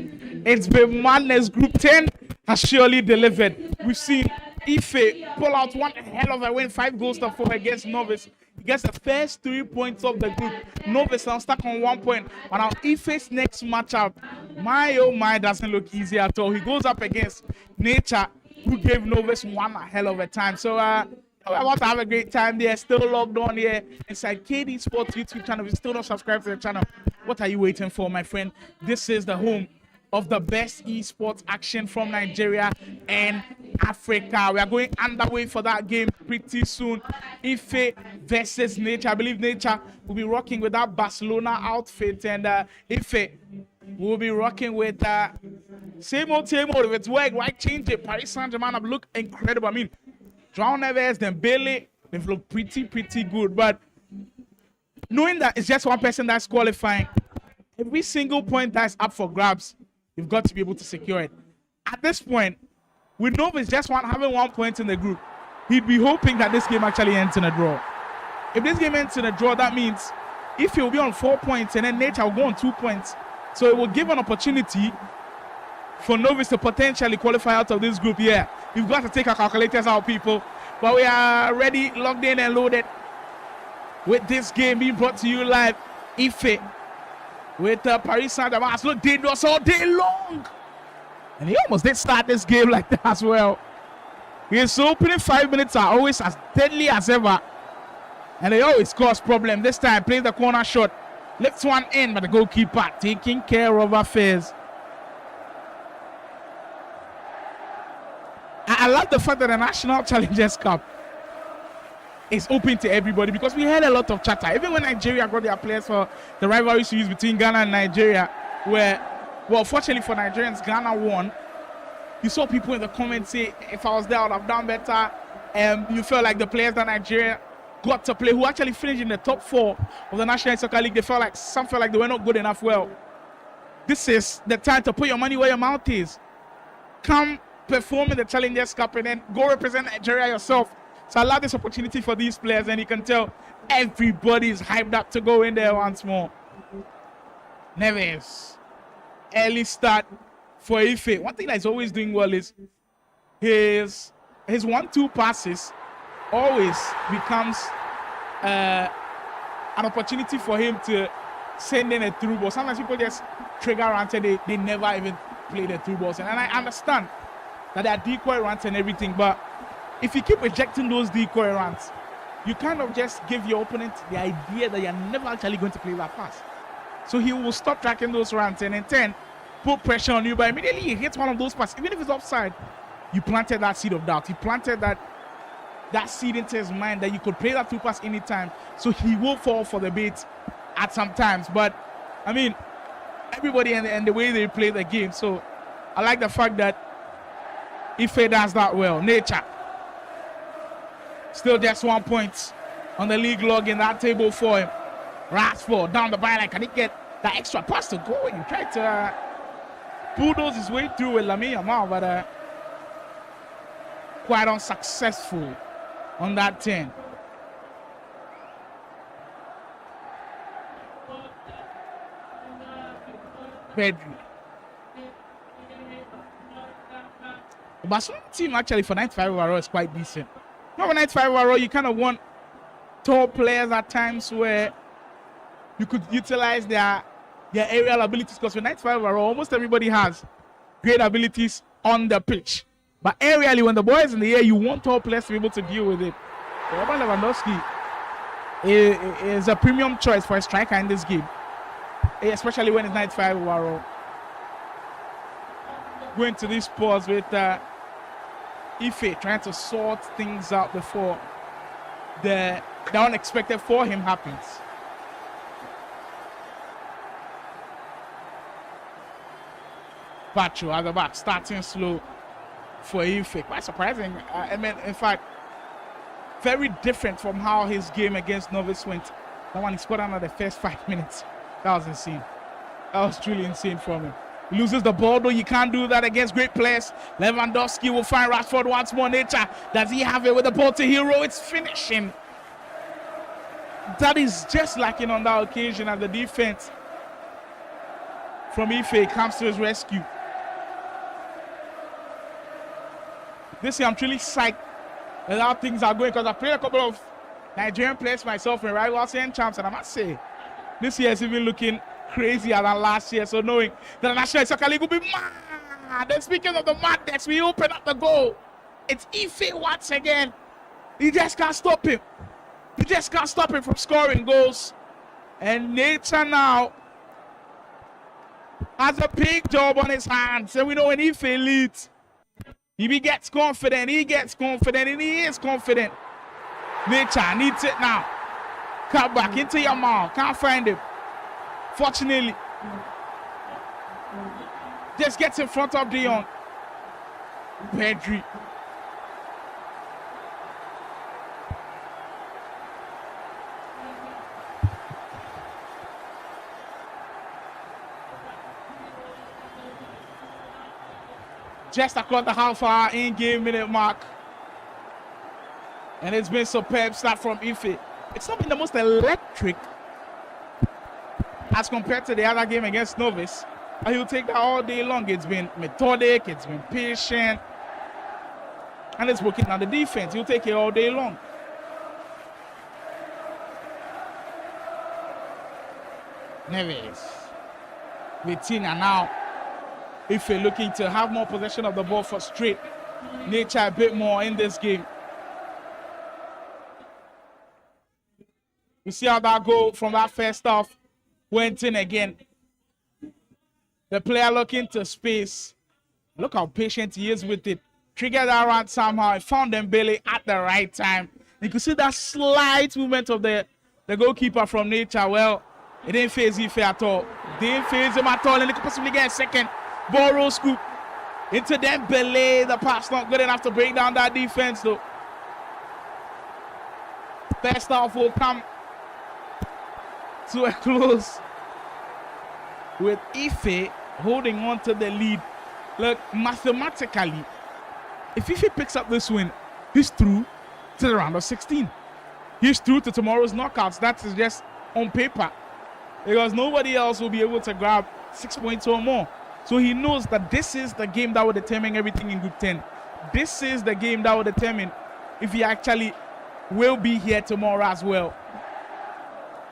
It's been madness. Group 10 has surely delivered. We've seen Ife pull out one hell of a win, 5-4 against Novus. He gets the first 3 points of the group. Novus now stuck on 1 point. But now Ife's next matchup, my, doesn't look easy at all. He goes up against Nature, who gave Novus one hell of a time. So we're about to have a great time there. Still logged on here inside KD Sports YouTube channel. If you still not subscribed to the channel, what are you waiting for, my friend? This is the home of the best esports action from Nigeria and Africa. We are going underway for that game pretty soon. Ife versus Nature. I believe Nature will be rocking with that Barcelona outfit, and Ife will be rocking with same old. If it's work, why change it? Paris Saint-Germain have looked incredible. I mean, João Neves, Dembele, they've looked pretty good. But knowing that it's just one person that's qualifying, every single point that's up for grabs, you've got to be able to secure it. At this point, with Novus just having 1 point in the group, he'd be hoping that this game actually ends in a draw. If this game ends in a draw, that means if he'll be on 4 points and then Nature will go on 2 points, so it will give an opportunity for Novus to potentially qualify out of this group. Yeah, we've got to take our calculators out, people. But we are ready, logged in and loaded with this game being brought to you live. Ife with Paris Saint-Germain has looked dangerous all day long. And he almost did start this game like that as well. His opening 5 minutes are always as deadly as ever. And they always cause problem. This time, plays the corner shot. Lifts one in, but the goalkeeper taking care of affairs. I love the fact that the National Challengers Cup is open to everybody, because we had a lot of chatter. Even when Nigeria got their players for the rivalry series between Ghana and Nigeria, where, well, fortunately for Nigerians, Ghana won. You saw people in the comments say, if I was there, I would have done better. You felt like the players that Nigeria got to play, who actually finished in the top 4 of the National Soccer League, some felt like they were not good enough. Well, this is the time to put your money where your mouth is. Come perform in the Challengers Cup and then go represent Nigeria yourself. So I love this opportunity for these players, and you can tell everybody's hyped up to go in there once more. Neves, early start for Ife. One thing that he's always doing well is his 1-2 passes always becomes an opportunity for him to send in a through ball. Sometimes people just trigger runs and they never even play the through balls. And I understand that there are decoy runs and everything, but if you keep rejecting those decoy runs, you kind of just give your opponent the idea that you're never actually going to play that pass. So he will stop tracking those runs and in turn put pressure on you, but immediately he hits one of those passes. Even if it's offside, you planted that seed of doubt. He planted that seed into his mind that you could play that through pass anytime. So he will fall for the bait at some times. But I mean, everybody and the way they play the game. So I like the fact that Ife does that well. Nature still just 1 point on the league log in that table for him. Rashford down the byline. Can he get that extra pass to go? He tried to bulldoze his way through with Lamine Yamal, but quite unsuccessful on that 10. Pedri. The Barcelona team actually for 95 overall is quite decent. Not for 95 overall, you kind of want tall players at times where you could utilize their aerial abilities, because for 95 overall, almost everybody has great abilities on the pitch. But aerially, when the ball is in the air, you want tall players to be able to deal with it. Robert Lewandowski is a premium choice for a striker in this game, especially when it's 95 overall. Going to this pause with Ife trying to sort things out before the unexpected for him happens. Pacho at the back, starting slow for Ife. Quite surprising. I mean, in fact, very different from how his game against Novus went. That one he scored under the first 5 minutes. That was insane. That was truly insane from him. He loses the ball, though. You can't do that against great players. Lewandowski will find Rashford once more. Nature, does he have it with the ball to hero? It's finishing. That is just lacking on that occasion, and the defense from Ife comes to his rescue. This year, I'm truly psyched at how things are going, because I played a couple of Nigerian players myself in rivals and champs, and I must say, this year is even looking crazier than last year. So knowing that the National Soccer League will be mad. And speaking of the madness, we open up the goal. It's Ife once again. You just can't stop him. You just can't stop him from scoring goals. And Nature now has a big job on his hands. And we know when Ife leads, he gets confident, and he is confident. Nature needs it now. Cut back into Yamal. Can't find him. Fortunately, just gets in front of De Jong. Pedri. Just across the half-hour in-game minute mark. And it's been superb start from Ife. It's not been the most electric as compared to the other game against Novice. And he'll take that all day long. It's been methodic, it's been patient, and it's working on the defense. He'll take it all day long. Neves. Vitinha now. If you're looking to have more possession of the ball for straight nature a bit more in this game. You see how that goal from that first half went in again. The player looking to space. Look how patient he is with it. Triggered that run somehow. He found Dembele at the right time. You can see that slight movement of the goalkeeper from nature. Well, it didn't phase Ife at all. Didn't phase him at all. And they could possibly get a second. Ball scoop into Dembele. The pass not good enough to break down that defense though. First half will come to a close with Ife holding on to the lead. Look, mathematically, if Ife picks up this win, he's through to the round of 16. He's through to tomorrow's knockouts. That is just on paper, because nobody else will be able to grab 6 points or more. So he knows that this is the game that will determine everything in Group 10. This is the game that will determine if he actually will be here tomorrow as well.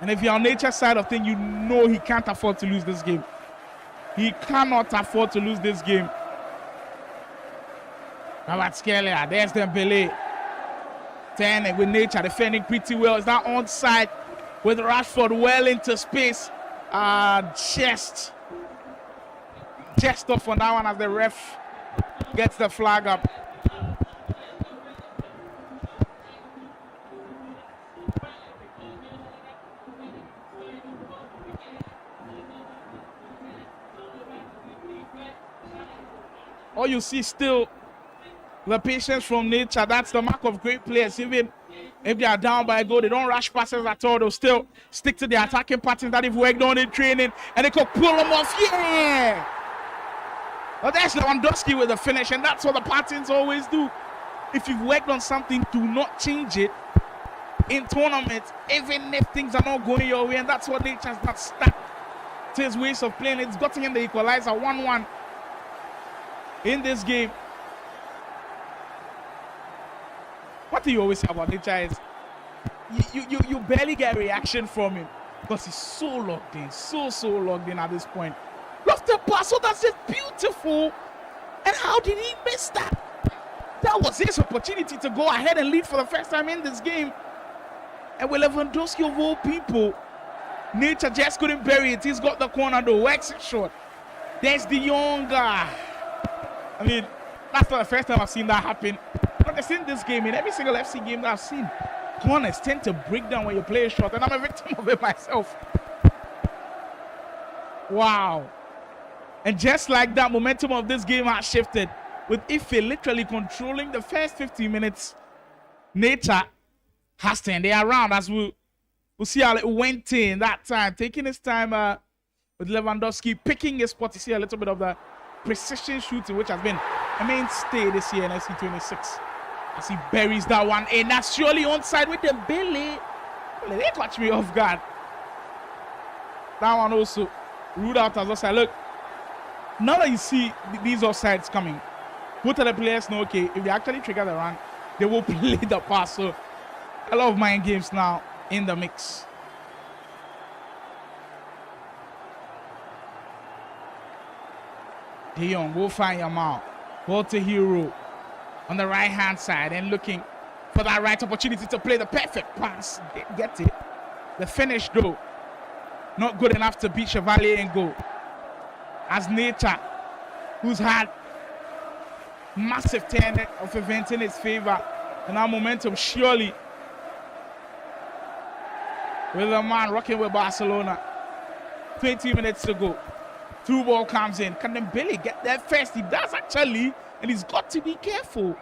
And if you're on nature's side of things, you know he can't afford to lose this game. He cannot afford to lose this game. Kvaratskhelia, there's Dembele. Turning with nature, defending pretty well. Is that onside with Rashford well into space? Just off on that one as the ref gets the flag up. All you see still the patience from nature. That's the mark of great players. Even if they are down by a goal, they don't rush passes at all. They'll still stick to the attacking patterns that they've worked on in training, and they could pull them off. Yeah! Well, there's Lewandowski with the finish, and that's what the patterns always do. If you've worked on something, do not change it in tournaments, even if things are not going your way, and that's what nature's not stuck to his ways of playing. It's gotten him the equalizer 1-1 in this game. What do you always say about nature is you barely get a reaction from him because he's so locked in, so locked in at this point. Lost the pass, so that's just beautiful. And how did he miss that? That was his opportunity to go ahead and lead for the first time in this game. And with Lewandowski of all people, nature just couldn't bury it. He's got the corner though, works it short. There's De Jong. I mean, that's not the first time I've seen that happen. But I've seen this game, in every single FC game that I've seen, corners tend to break down when you play a shot, and I'm a victim of it myself. Wow. And just like that, momentum of this game has shifted, with Ife literally controlling the first 15 minutes. Nature has turned it around, as we'll see how it went in that time, taking his time with Lewandowski, picking his spot. You see a little bit of the precision shooting, which has been a mainstay this year in SC26. As he buries that one in, that's surely onside with Dembele. Well, they catch me off guard. That one also ruled out as offside. Look, now that you see these offsides coming, both of the players know, okay, if they actually trigger the run, they will play the pass. So a lot of mind games now in the mix. De Jong will find Yamal. Ball to Hero on the right hand side and looking for that right opportunity to play the perfect pass. Didn't get it. The finish though, not good enough to beat Chevalier and goal. As nature, who's had massive turn of events in his favor, and our momentum surely with a man rocking with Barcelona. 20 minutes to go. Through ball comes in. Can Dembele get there first? He does actually, and he's got to be careful.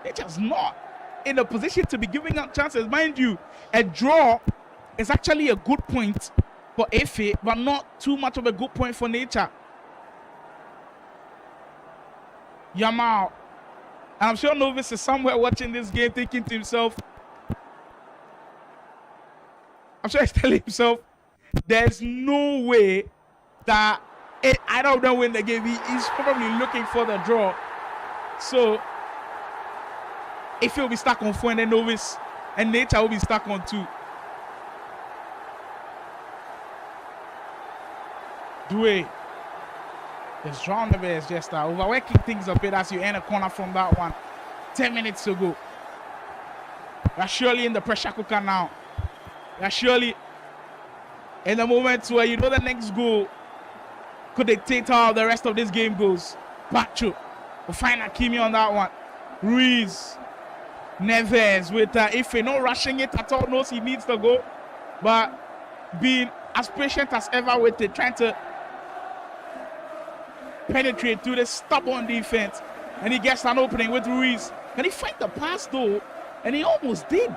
They're just not in a position to be giving up chances. Mind you, a draw is actually a good point for Efe, but not too much of a good point for Nature. Yamal. And I'm sure Novis is somewhere watching this game thinking to himself, I'm sure he's telling himself, there's no way that I don't know win the game. He's probably looking for the draw. So if he'll be stuck on 4 and then Novis and Nature will be stuck on 2. Doué. This João Neves just overworking things a bit as you end a corner from that one. 10 minutes to go. We're surely in the pressure cooker now. We're surely in the moment where you know the next goal could dictate how the rest of this game goes. Pacho will find Hakimi on that one. Ruiz. Neves with Efe not rushing it at all, knows he needs to go, but being as patient as ever with it, trying to penetrate through the stubborn defense, and he gets an opening with Ruiz. Can he find the pass though? And he almost did.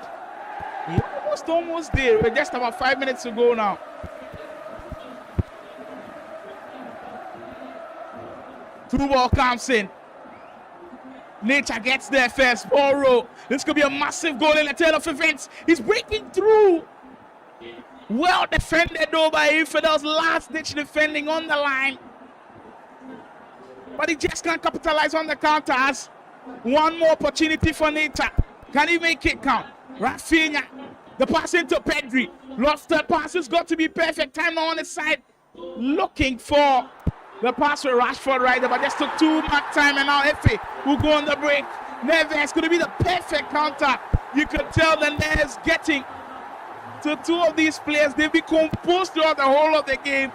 He almost did. With just about 5 minutes to go now. Through ball comes in. Nature gets there first. Boro. This could be a massive goal in the tail of events. He's breaking through. Well defended though by Infidels. Last ditch defending on the line. But he just can't capitalize on the counters. One more opportunity for Nature. Can he make it count? Rafinha. The pass into Pedri. Lofted pass has got to be perfect. Time on his side. Looking for the pass with Rashford right there, but just took too much time, and now Efe will go on the break. Neves going to be the perfect counter. You could tell that Neves getting to 2 of these players. They've been composed throughout the whole of the game,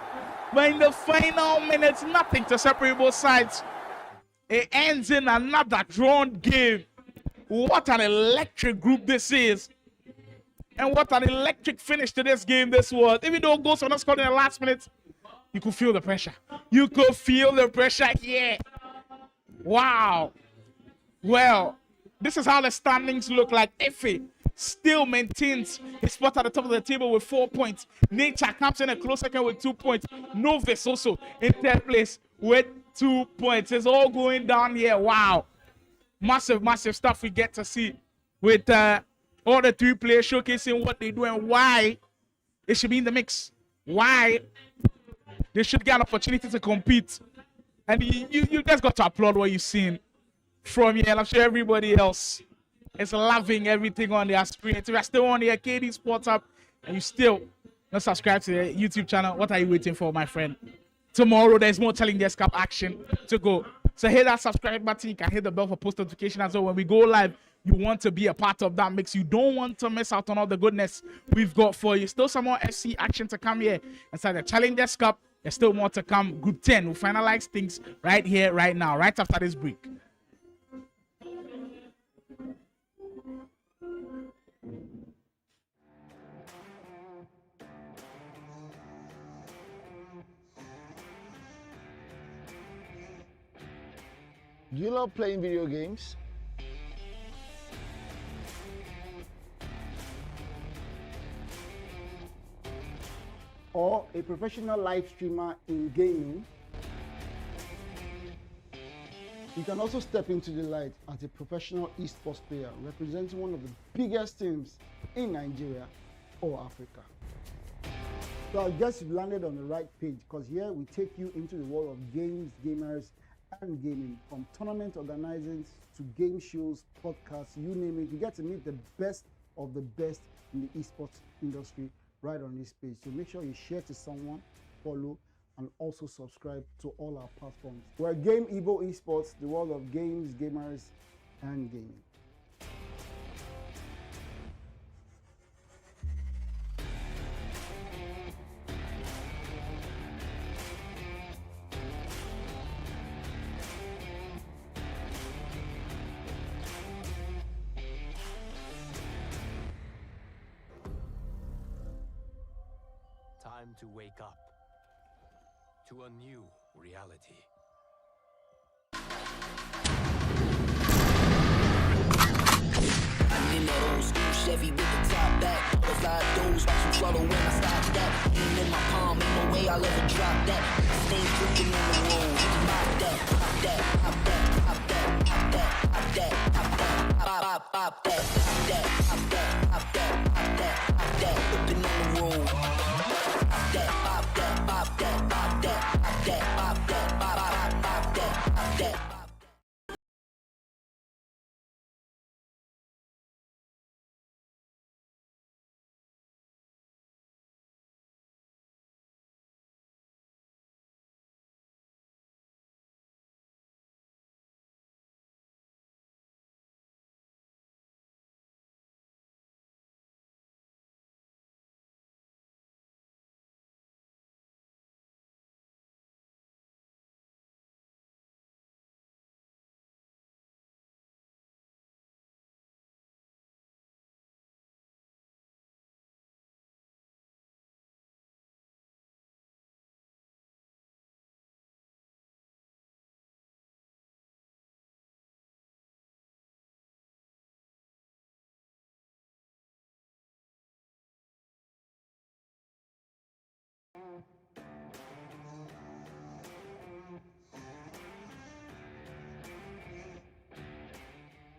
but in the final minutes, nothing to separate both sides. It ends in another drawn game. What an electric group this is. And what an electric finish to this game this was. Even though goals were not scored in the last minute, you could feel the pressure. You could feel the pressure here. Wow. Well, this is how the standings look like. Efe still maintains his spot at the top of the table with 4 points. Nature comes in a close second with 2 points. Novis also in 3rd place with 2 points. It's all going down here. Wow. Massive, massive stuff we get to see with all the 3 players showcasing what they do and why they should be in the mix. Why they should get an opportunity to compete. And you just got to applaud what you've seen from here. And I'm sure everybody else is loving everything on their screen. If you're still on the KD Sports app and you still not subscribe to the YouTube channel, what are you waiting for, my friend? Tomorrow, there's more Challengers Cup action to go. So hit that subscribe button. You can hit the bell for post notification as well. When we go live, you want to be a part of that mix. You don't want to miss out on all the goodness we've got for you. Still some more FC action to come here inside the Challengers Cup. There's still more to come. Group 10 will finalize things right here, right now, right after this break. Do you love playing video games? Or a professional live streamer in gaming? You can also step into the light as a professional esports player representing one of the biggest teams in Nigeria or Africa. So I guess you've landed on the right page, because here we take you into the world of games, gamers, and gaming. From tournament organizing to game shows, podcasts, you name it. You get to meet the best of the best in the esports industry right on this page. So make sure you share to someone, follow, and also subscribe to all our platforms. We're Game Evo Esports, the world of games, gamers, and gaming. to wake up to a new reality. I'm in that old school Chevy with the top back. Those live doors, watch some trouble when I stop that. Aim in my palm, ain't no way I'll ever drop that. Stay cooking on the road. Pop that, pop that, pop that, pop that, pop that, pop that, pop that, pop that, pop that, pop that, pop that, pop that, pop that, whipping on the road. Pop that, pop that, pop that, pop that, pop that, pop that, pop that, pop that, pop that.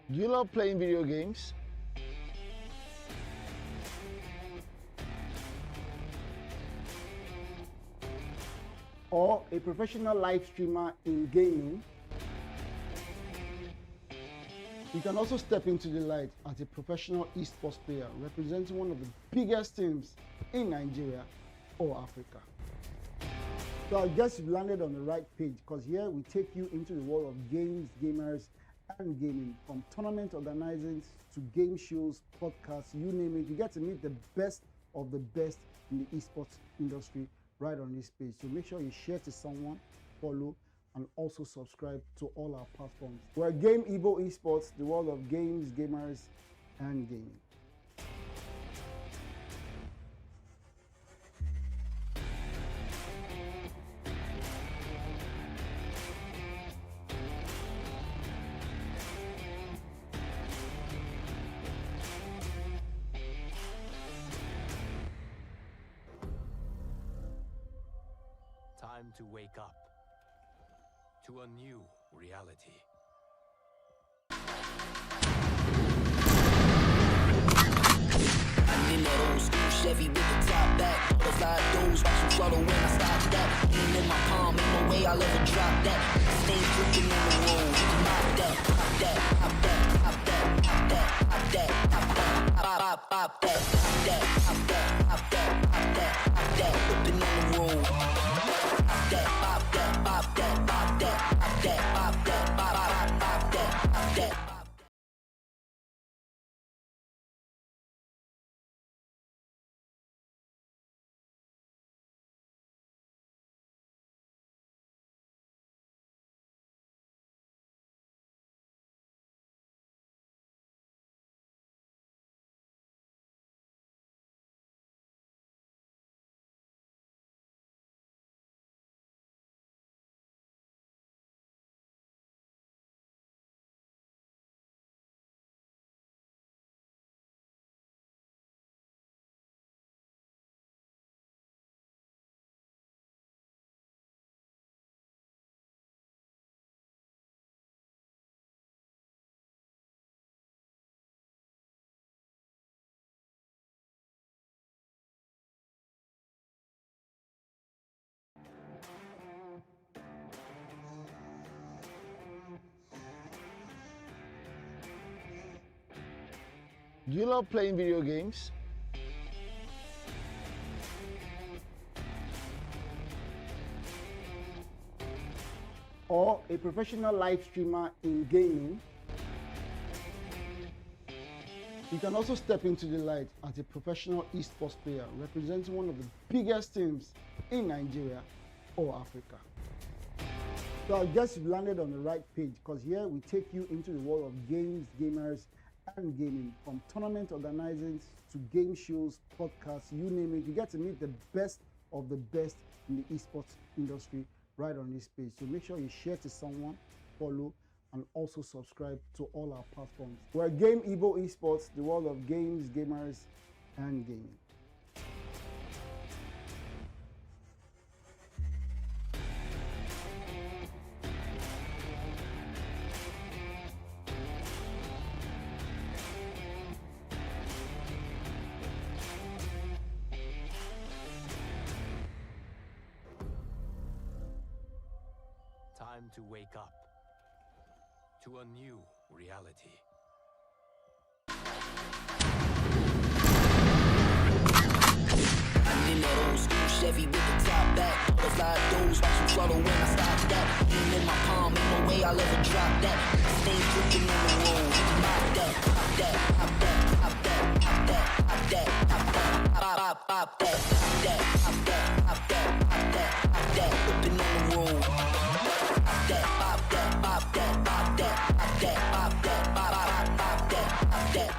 Do you love playing video games? Or a professional live streamer in gaming? You can also step into the light as a professional esports player representing one of the biggest teams in Nigeria or Africa. So I guess you've landed on the right page, because here we take you into the world of games, gamers, and gaming. From tournament organizing to game shows, podcasts, you name it, you get to meet the best of the best in the esports industry right on this page. So make sure you share to someone, follow, and also subscribe to all our platforms. We're Game Evo Esports, the world of games, gamers, and gaming. Time to wake up to a new reality. I'm in that old school Chevy with the top back. Those live doors, watch some trouble when I stop that. Aim in my palm, ain't no way I'll ever drop that. Stay cooking on the road. Pop that, pop that, pop that, pop that, pop that, pop that, pop that, pop that, pop that, pop that, pop that, pop that, pop that, whipping on the road. Pop that, pop that, pop that, pop that, pop that, pop that, pop that, pop that. Do you love playing video games? Or a professional live streamer in gaming? You can also step into the light as a professional esports player representing one of the biggest teams in Nigeria or Africa. So I guess you've landed on the right page, because here we take you into the world of games, gamers, and gaming. From tournament organizing to game shows, podcasts, you name it, you get to meet the best of the best in the esports industry right on this page. So make sure you share to someone, follow, and also subscribe to all our platforms. We're Game Evo Esports, the world of games, gamers, and gaming. Time to wake up to a new reality. I'm in that old school Chevy with the top back. Butterfly doors, watch you swallow when I stop that. Aim in my palm, ain't no way I'll ever drop that. Stay cooking on the road. Pop that, pop that, pop that, pop that, pop that, pop that, pop that, pop that, pop that, pop that, pop that, pop that, pop that, whipping on the road. Pop that, pop that, pop that, pop that, pop that, pop that, pop that, pop that.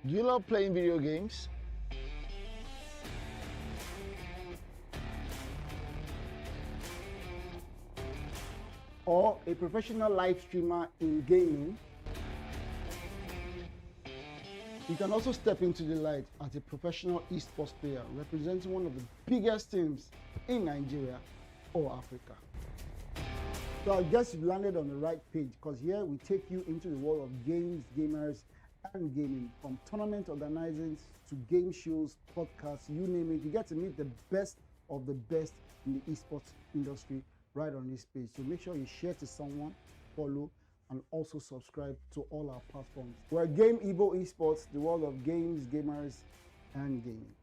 Do you love playing video games? Or a professional live streamer in gaming? You can also step into the light as a professional esports player representing one of the biggest teams in Nigeria or Africa. So I guess you've landed on the right page, because here we take you into the world of games, gamers, and gaming. From tournament organizing to game shows, podcasts, you name it. You get to meet the best of the best in the esports industry right on this page. So make sure you share to someone, follow, and also subscribe to all our platforms. We're Game Evo Esports, the world of games, gamers, and gaming.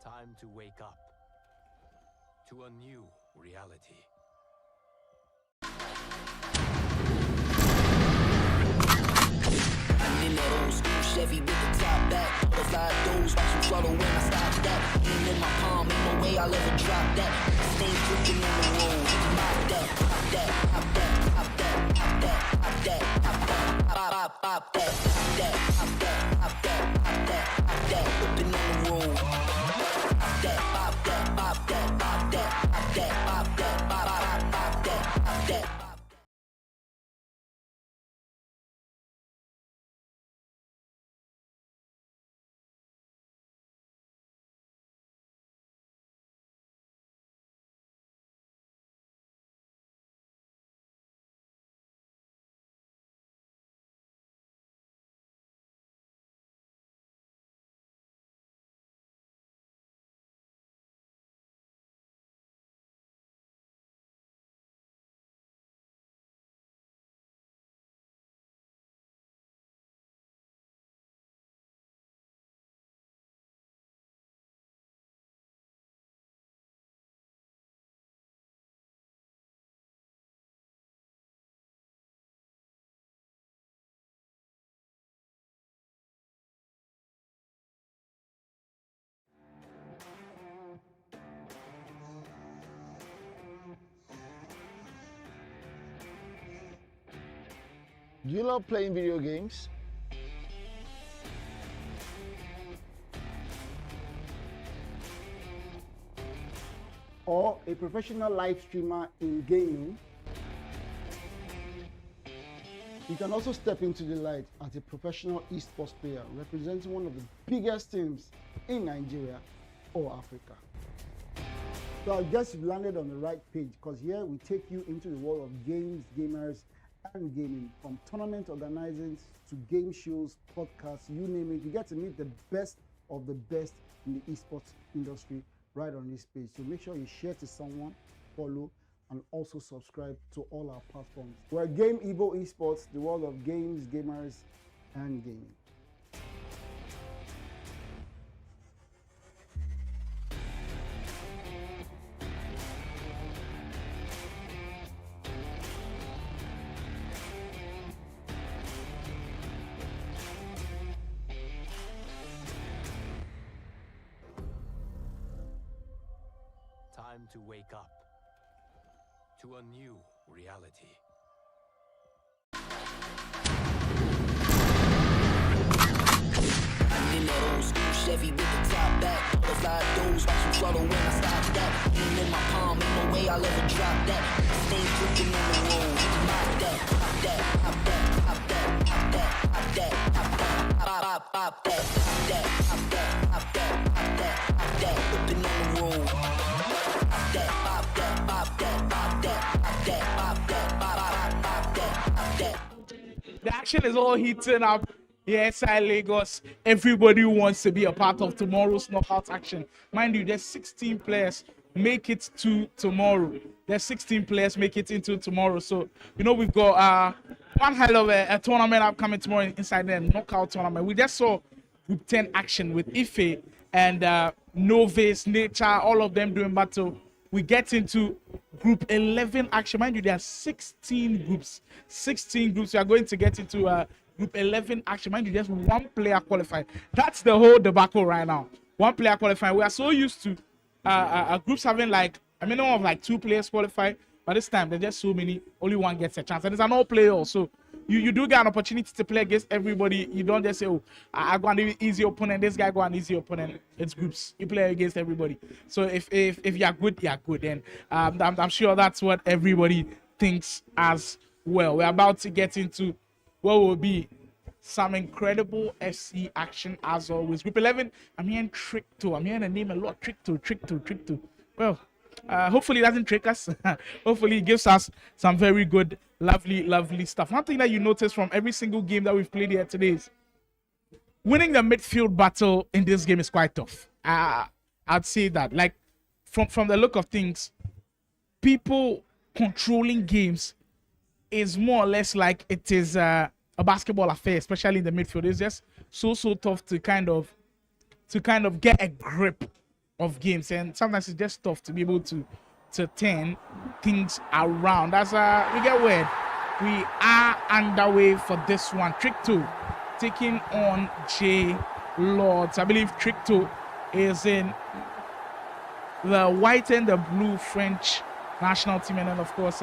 Time to wake up to a new reality. I'm in that old school Chevy with the top back. Butterfly doors, watch you swallow when I stop that. Aim in my palm, ain't no way I'll ever drop that. Stay cooking on the road. Pop that, pop that, pop that, pop that, pop that, pop that, pop that, pop that, pop that, pop that, pop that, pop that, pop that, whipping on the road. Pop that, pop that, pop that, pop that, pop that, pop that, pop that, pop that. Do you love playing video games? Or a professional live streamer in gaming? You can also step into the light as a professional esports player representing one of the biggest teams in Nigeria or Africa. So I guess you've landed on the right page, because here we take you into the world of games, gamers, and gaming. From tournament organizing to game shows, podcasts, you name it. You get to meet the best of the best in the esports industry right on this page. So make sure you share to someone, follow, and also subscribe to all our platforms. We're Game Evo Esports, the world of games, gamers, and gaming. Time to wake up to a new reality. In that old school Chevy with the top back, butterfly doors, watch them swallow when I stop that. Hand in my palm, ain't no way I'll ever drop that. Stay cooking on the road, pop that, pop that, pop that, pop that, pop that, pop that, pop that, pop that, pop that, pop that, pop that, pop that, pop that, whipping on the road. Pop that, pop that, pop that, pop that, pop that, pop that, pop that, pop that. The action is all heating up here inside Lagos. Everybody wants to be a part of tomorrow's knockout action. Mind you, there's 16 players make it to tomorrow. There's 16 players make it into tomorrow. So, you know, we've got one hell of a tournament upcoming tomorrow inside the knockout tournament. We just saw Group 10 action with Ife and Novice, Nature, all of them doing battle. We get into Group 11 action. Mind you, there are 16 groups. 16 groups. We are going to get into Group 11 action. Mind you, just one player qualified. That's the whole debacle right now. One player qualified. We are so used to groups having like a minimum of like 2 players qualified. But this time, there's just so many. Only one gets a chance. And it's an all-player also. You do get an opportunity to play against everybody. You don't just say, oh, I go an easy opponent. This guy go an easy opponent. It's groups. You play against everybody. So if you're good, you're good. And I'm sure that's what everybody thinks as well. We're about to get into what will be some incredible FC action as always. Group 11, I'm hearing Trick2. I'm hearing the name a lot. Trick2. Well, hopefully it doesn't trick us. Hopefully it gives us some very good, lovely stuff. One thing that you notice from every single game that we've played here today is winning the midfield battle in this game is quite tough. I'd say that. Like, from the look of things, people controlling games is more or less like it is a basketball affair, especially in the midfield. It's just so tough to kind of get a grip of games, and sometimes it's just tough to be able to turn things around. As we get word, we are underway for this one. Trick2 taking on J Lords. I believe Trick2 is in the white and the blue French national team, and then of course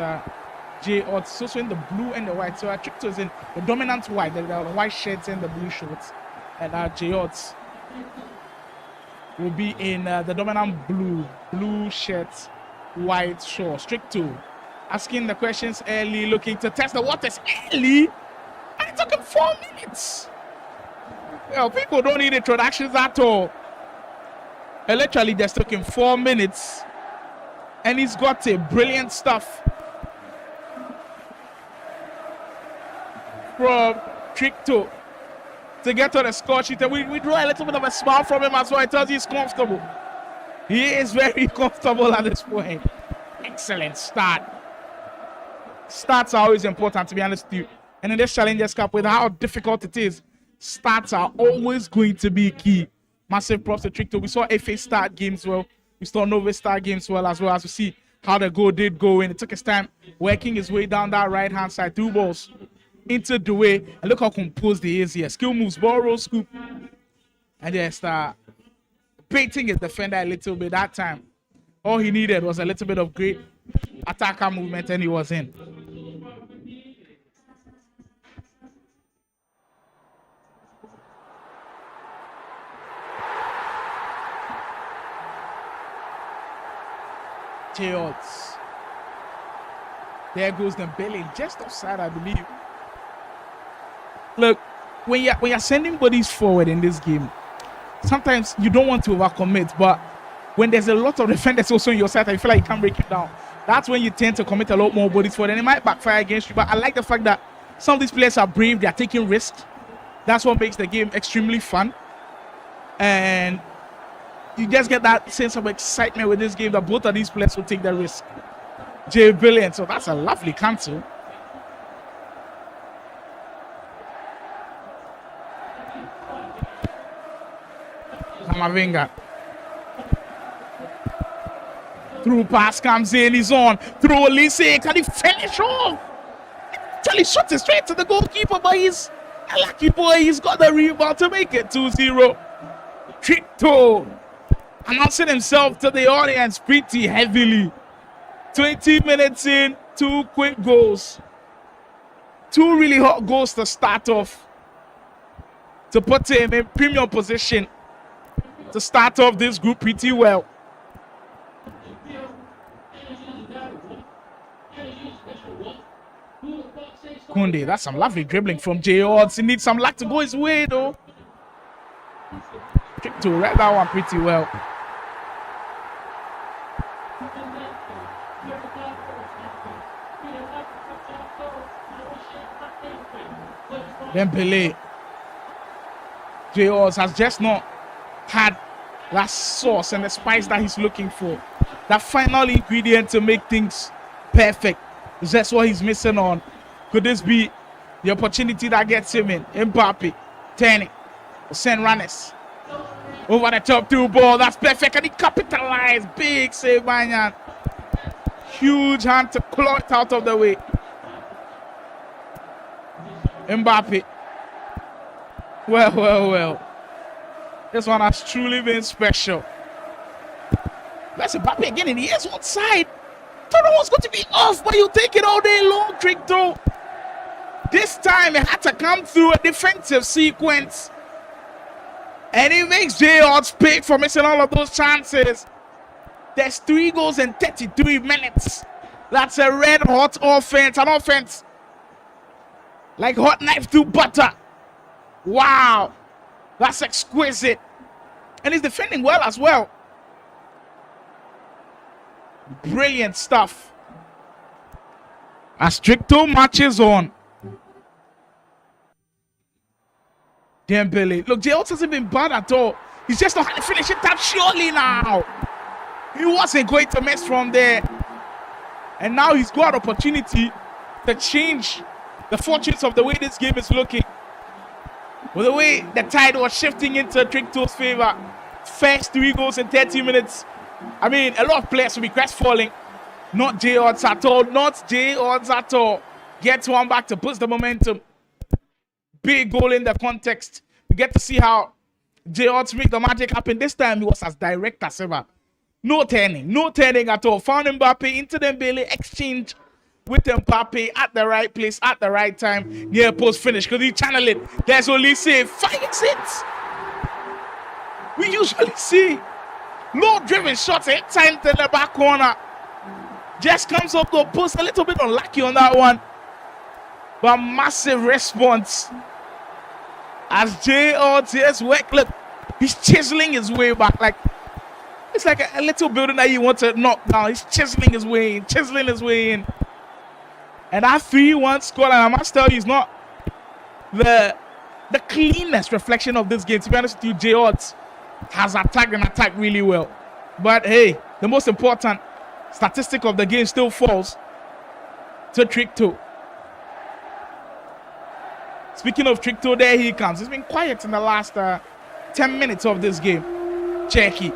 J Lords is also in the blue and the white. So Trick2 is in the dominant white, the white shirts and the blue shorts, and J Lords will be in the dominant blue shirts, white shorts. Trick2 asking the questions early, looking to test the waters early, and it took him 4 minutes. Well, people don't need introductions at all. It literally just took him 4 minutes, and he's got a brilliant stuff from Trick2 to get on the score sheet. And we draw a little bit of a smile from him as well. It tells you he's comfortable. He is very comfortable at this point. Excellent start. Starts are always important, to be honest with you. And in this Challengers Cup, with how difficult it is, starts are always going to be key. Massive props to Trick2. We saw FA start games well. We saw Nova start games well as we see how the goal did go in. It took his time working his way down that right-hand side. 2 balls into the way, and look how composed he is here. Skill moves, ball roll, scoop, and just baiting his defender a little bit that time. All he needed was a little bit of great attacker movement, and he was in. Jay Odds. There goes Dembele, just offside, I believe. Look, when you're sending bodies forward in this game, sometimes you don't want to overcommit, but when there's a lot of defenders also on your side, I feel like you can't break it down. That's when you tend to commit a lot more bodies forward, and it might backfire against you. But I like the fact that some of these players are brave, they are taking risks. That's what makes the game extremely fun. And you just get that sense of excitement with this game that both of these players will take the risk. Jay brilliant. So that's a lovely cancel. Kamavinga. Through pass comes in, he's on. Through Olise, can he finish off? Actually shot it straight to the goalkeeper, but he's a lucky boy. He's got the rebound to make it 2-0. Tricto announcing himself to the audience pretty heavily. 20 minutes in, 2 quick goals. 2 really hot goals to start off. To put him in premium position to start off this group pretty well. Kunde, that's some lovely dribbling from Jay Odds. He needs some luck to go his way though. To read that one pretty well. Dembele. Jay Odds has just not had that sauce and the spice that he's looking for. That final ingredient to make things perfect. That's what he's missing on. Could this be the opportunity that gets him in? Mbappe, turning, send runners. Over the top through ball. That's perfect. And he capitalized. Big save by Nyan. Huge hand to claw it out of the way. Mbappe. Well. This one has truly been special. That's Mbappe again in the air. One side. Thought it was going to be off, but you take it all day long, Tricto. This time it had to come through a defensive sequence. And it makes Jay Odds pay for missing all of those chances. There's 3 goals in 33 minutes. That's a red hot offense. An offense like hot knife through butter. Wow. That's exquisite. And he's defending well as well. Brilliant stuff. As Tricto marches on. Dembele. Look, Jay Odds hasn't been bad at all. He's just not had to finish it up surely now. He wasn't going to miss from there. And now he's got opportunity to change the fortunes of the way this game is looking. With the way the tide was shifting into Tricto's favor. First 3 goals in 30 minutes. I mean, a lot of players will be crestfalling. Not Jay Odds at all. Not Jay Odds at all. Gets one back to boost the momentum. Big goal in the context. You get to see how Jay Odds make the magic happen. This time he was as direct as ever. No turning at all. Found Mbappe into Dembele, exchange with Mbappe at the right place, at the right time. Near post finish, because he channeled it. There's Olise, fires it. We usually see low-driven shots, time to the back corner. Just comes up to a post, a little bit unlucky on that one. But massive response. As Jay Odds, yes, work. Look, he's chiseling his way back. Like, it's like a little building that you want to knock down. He's chiseling his way in. And that 3-1 score, and I must tell you, is not the cleanest reflection of this game. To be honest with you, Jay Odds has attacked really well. But hey, the most important statistic of the game still falls to Tricto. Speaking of Tricto, there he comes. He's been quiet in the last 10 minutes of this game. Cherki.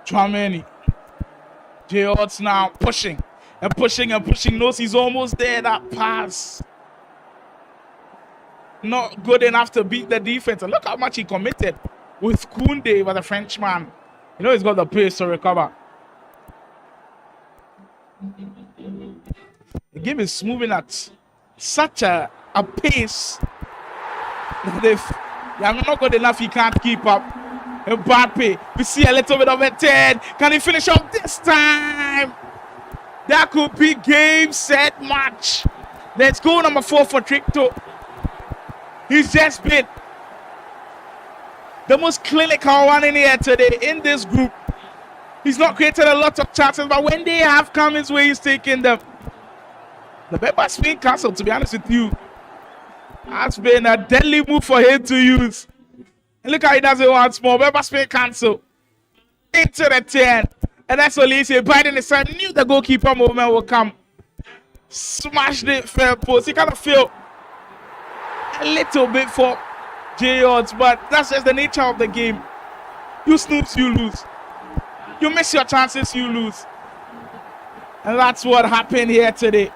Tchouaméni. Jay Odds now pushing. Knows he's almost there. That pass. not good enough to beat the defense. And look how much he committed with Koundé, but the Frenchman. You know he's got the pace to recover. The game is moving at such a pace that if you're not good enough, he can't keep up. Mbappe, we see a little bit of a turn. Can he finish off this time? That could be game, set, match. Let's go number 4 for Tricto. He's just been the most clinical one in here today in this group. He's not created a lot of chances, but when they have come his way, he's taking them. The Beba Spain Castle, to be honest with you, has been a deadly move for him to use. And look how he does it once more. Beba Spain Castle into the 10. And that's what he said. Biden is saying, knew the goalkeeper movement will come. Smashed it, fair post. He kind of feel a little bit for J-Odds, but that's just the nature of the game. You snooze, you lose. You miss your chances, you lose. And that's what happened here today.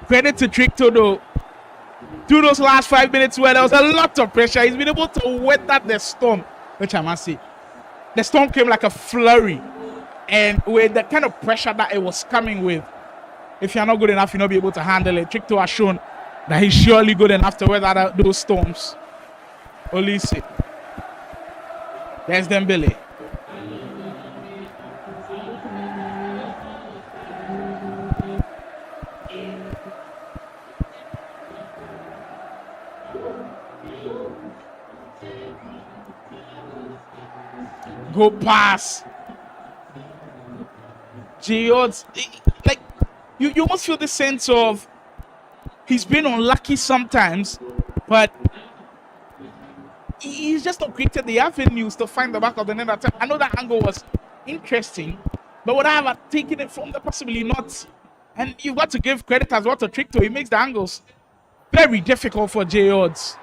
Credit to Tricto though. Through those last 5 minutes where there was a lot of pressure, he's been able to weather the storm, which I must say. The storm came like a flurry. And with the kind of pressure that it was coming with, if you're not good enough, you'll not be able to handle it. Tricto has shown that he's surely good enough to weather those storms. Olise. There's Dembele. Go pass. J-Odds, like you almost feel the sense of he's been unlucky sometimes, but he's just not created the avenues to find the back of the net attack. I know that angle was interesting, but would I have taken it from there? Possibly not. And you've got to give credit as well to Tricto. He makes the angles very difficult for J-Odds.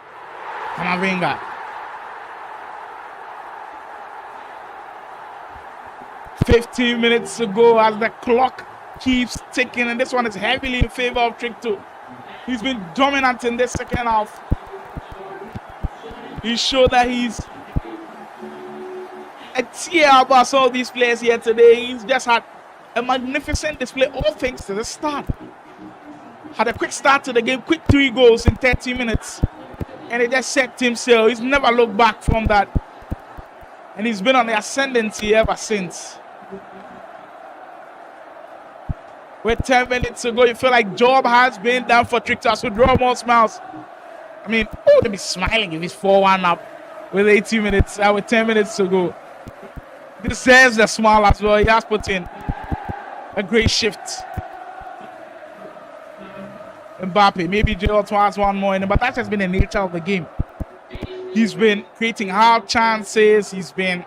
Camavinga. 15 minutes to go as the clock keeps ticking, and this one is heavily in favor of Tricto. He's been dominant in this second half. He showed that he's a tier above some of these players here today. He's just had a magnificent display, all thanks to the start. Had a quick start to the game, quick 3 goals in 30 minutes, and it just set himself. He's never looked back from that, and he's been on the ascendancy ever since. With 10 minutes to go, you feel like job has been done for Tricto. So draw more smiles. I mean, who would be smiling if he's 4-1 up with 18 minutes, with 10 minutes to go? This says the smile as well. He has put in a great shift. Mbappe, maybe J-Odds has one more in him, but that has been the nature of the game. He's been creating hard chances. He's been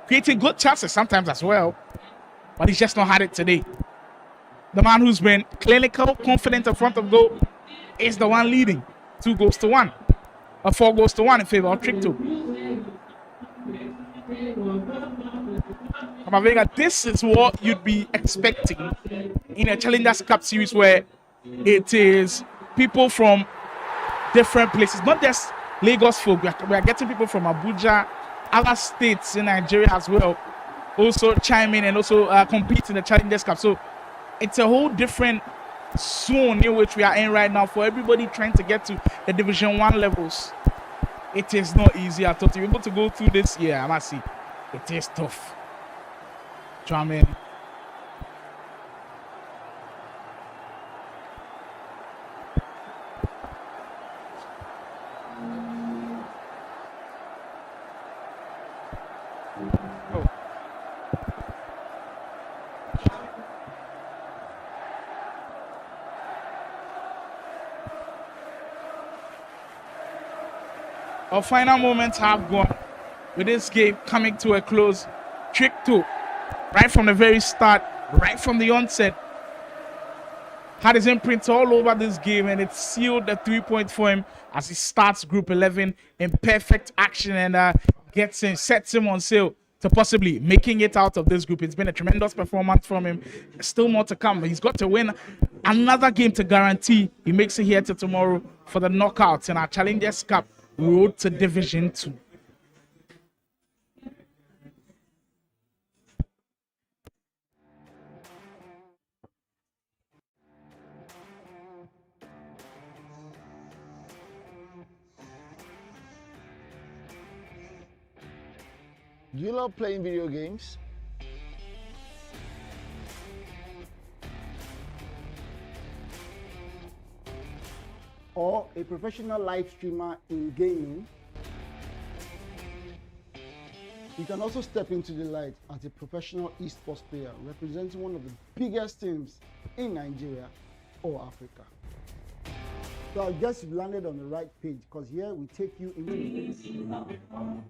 creating good chances sometimes as well. But he's just not had it today. The man who's been clinical, confident in front of goal is the one leading. 2 goals to 1. 4 goals to 1 in favor of Tricto. Camavinga, this is what you'd be expecting in a Challengers Cup series where it is people from different places, not just Lagos folk. We are getting people from Abuja, other states in Nigeria as well, also chime in and also compete in the Challengers Cup. So it's a whole different zone in which we are in right now for everybody trying to get to the Division 1 levels. It is not easy at all to be able to go through this year. I must see, it is tough. Drumming. Our final moments have gone with this game coming to a close. Tricto, right from the very start, right from the onset, had his imprint all over this game, and it sealed the 3-point for him as he starts Group 11 in perfect action and sets him on sail to possibly making it out of this group. It's been a tremendous performance from him. Still more to come. He's got to win another game to guarantee he makes it here to tomorrow for the knockouts in our Challengers Cup road to Division 2. Do you love playing video games? Or a professional live streamer in gaming? You can also step into the light as a professional esports player representing one of the biggest teams in Nigeria or Africa. So I guess you've landed on the right page, because here we take you into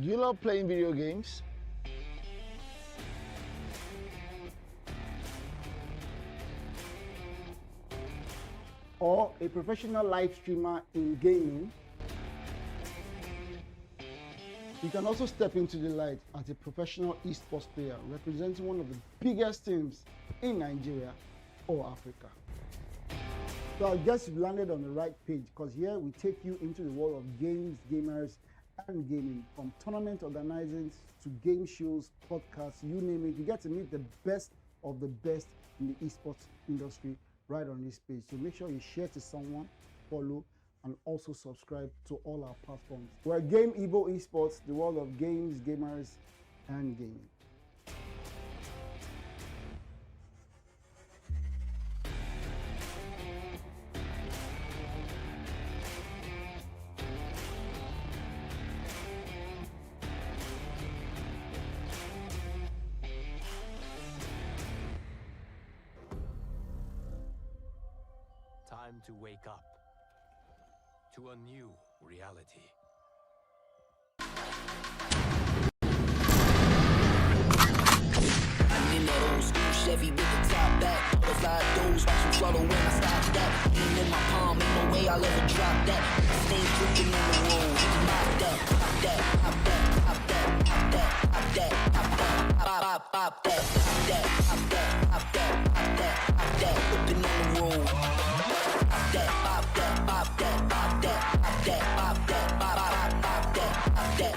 Do you love playing video games? Or a professional live streamer in gaming? You can also step into the light as a professional esports player representing one of the biggest teams in Nigeria or Africa. So I guess you've landed on the right page, because here we take you into the world of games, gamers, and gaming. From tournament organizing to game shows, podcasts, you name it. You get to meet the best of the best in the esports industry right on this page. So make sure you share to someone, follow, and also subscribe to all our platforms. We're Game Evo Esports, the world of games, gamers, and gaming. Time to wake up to a new reality. I'm in that old school Chevy with the top back. Butterfly doors, watch them swallow when I stop that. Aim in my palm, ain't no way I'll ever drop that. Stay dripping on the road, pop that, pop that, pop that, pop that, pop that, pop that, pop that, pop, pop that, pop that, pop that, pop that, pop that, pop that, whipping on the road. Pop that, pop that, pop that, pop that, pop that, pop that, pop, pop, pop that, pop that.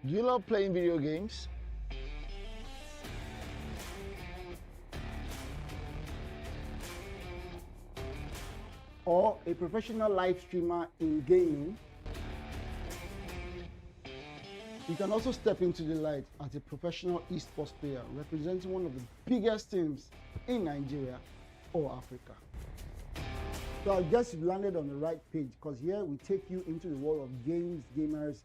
Do you love playing video games? Or a professional live streamer in gaming? You can also step into the light as a professional esports player representing one of the biggest teams in Nigeria or Africa. So I guess you've landed on the right page, because here we take you into the world of games, gamers,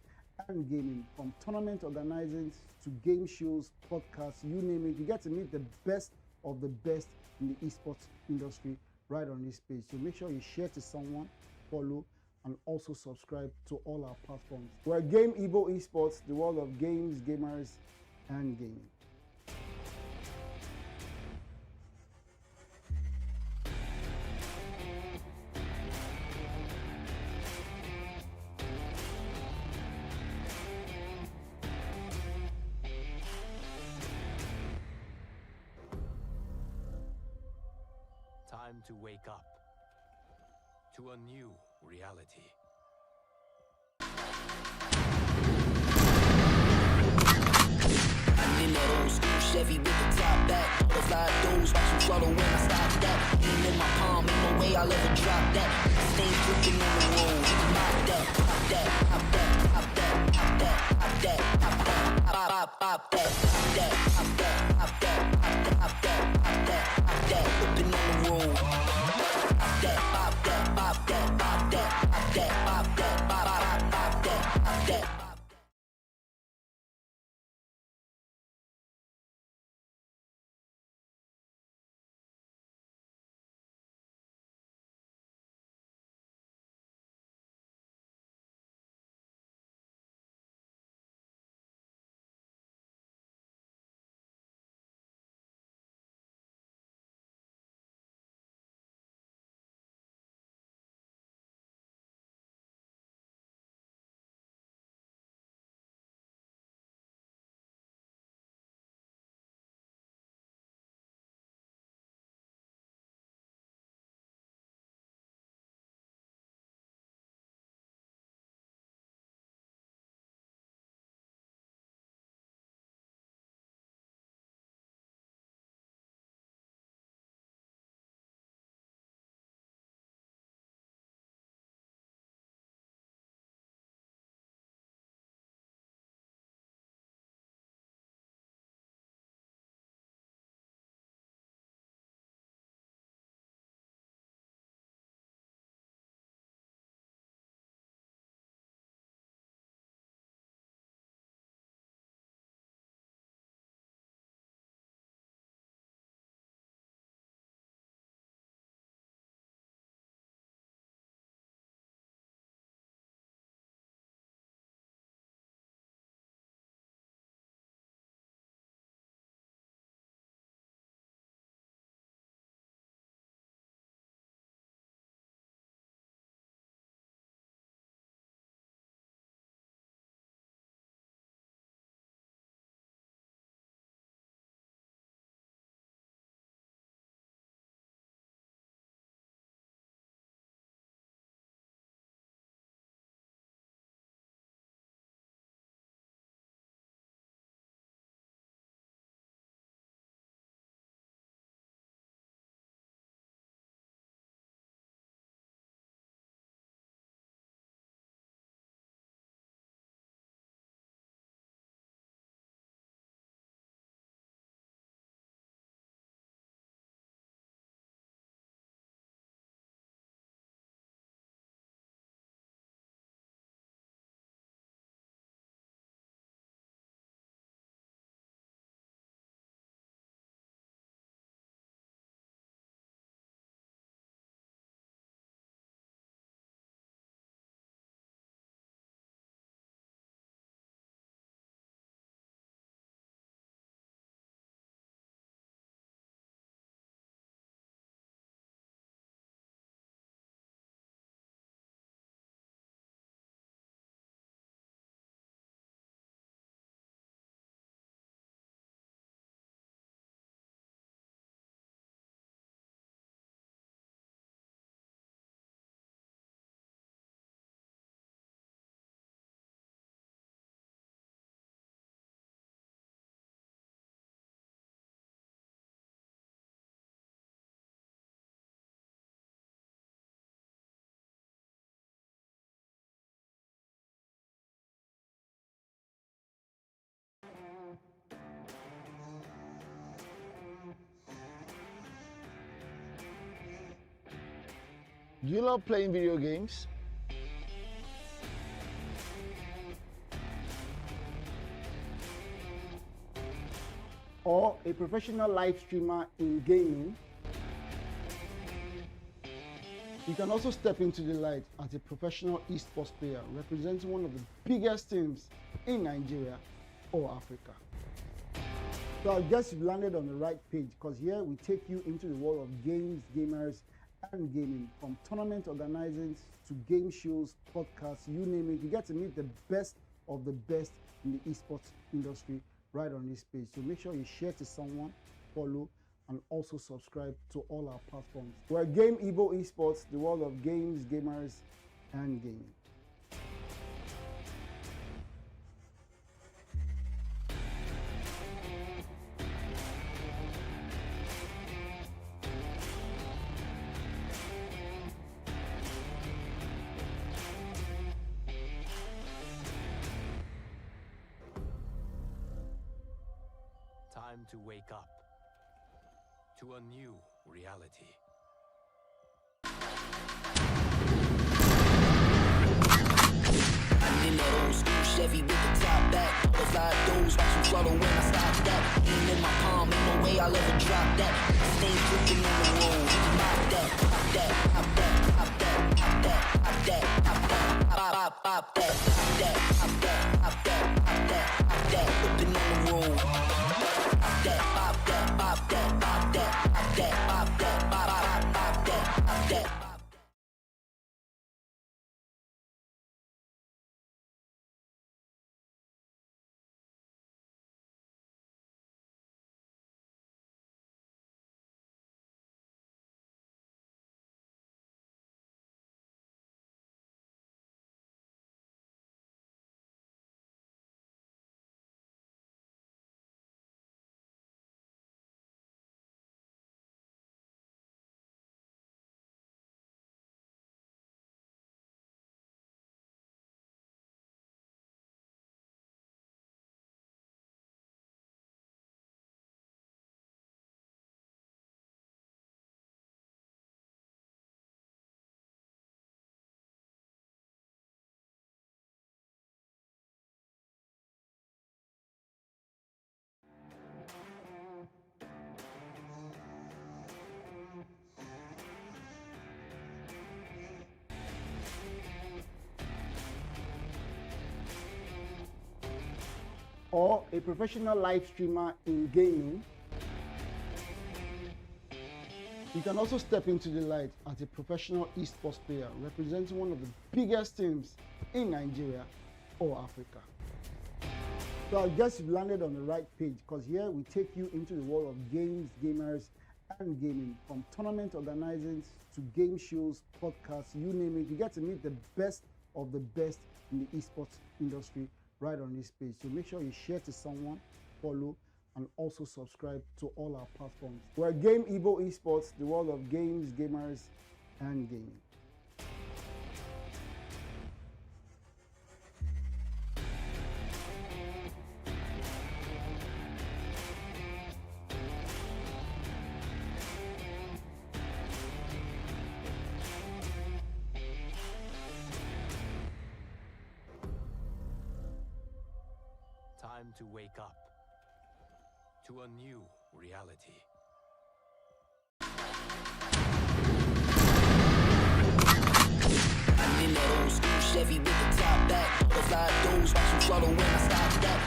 and gaming. From tournament organizing to game shows, podcasts, you name it. You get to meet the best of the best in the esports industry right on this page. So make sure you share to someone, follow, and also subscribe to all our platforms. We're Game Evo Esports, the world of games, gamers, and gaming. Time to wake up to a new reality. I'm in that old school Chevy with the top back. Butterfly doors, watch them swallow when I stop that. Aim in my palm, ain't no way I'll ever drop that. Stay dripping on the road. Pop that, pop that, pop that, pop that, pop that, pop that, pop that, pop, pop that, pop that, pop that, pop that, pop that, pop that, pop that, whipping on the road. Pop that, pop that, pop that, pop that, pop that, pop that, pop, pop, pop that, pop that. Do you love playing video games? Or a professional live streamer in gaming? You can also step into the light as a professional esports player representing one of the biggest teams in Nigeria or Africa. So I guess you've landed on the right page, because here we take you into the world of games, gamers, and gaming. From tournament organizing to game shows, podcasts, you name it. You get to meet the best of the best in the esports industry right on this page. So make sure you share to someone, follow, and also subscribe to all our platforms. We're Game Evo Esports, the world of games, gamers, and gaming. Time to wake up to a new reality. I'm in that old school Chevy with the top back. Butterfly doors, watch them swallow when I stop that. Aim in my palm, ain't no way I'll ever drop that. Stay cooking on the road. Pop that, pop that, pop that, pop that, pop that, pop that, pop that, pop that, pop that, pop that, pop that, pop that, pop that, pop that, whipping on the road. Pop that, pop that, pop that, pop that, pop that, pop that, pop that, pop that, pop that. Or a professional live streamer in gaming? You can also step into the light as a professional esports player representing one of the biggest teams in Nigeria or Africa. So I guess you've landed on the right page, because here we take you into the world of games, gamers, and gaming. From tournament organizing to game shows, podcasts, you name it. You get to meet the best of the best in the esports industry right on this page. So make sure you share to someone, follow, and also subscribe to all our platforms. We're Game Evo Esports, the world of games, gamers, and gaming. Time to wake up to a new reality. I'm in that old school Chevy with the top back. Butterfly doors, watch them swallow when I stop that.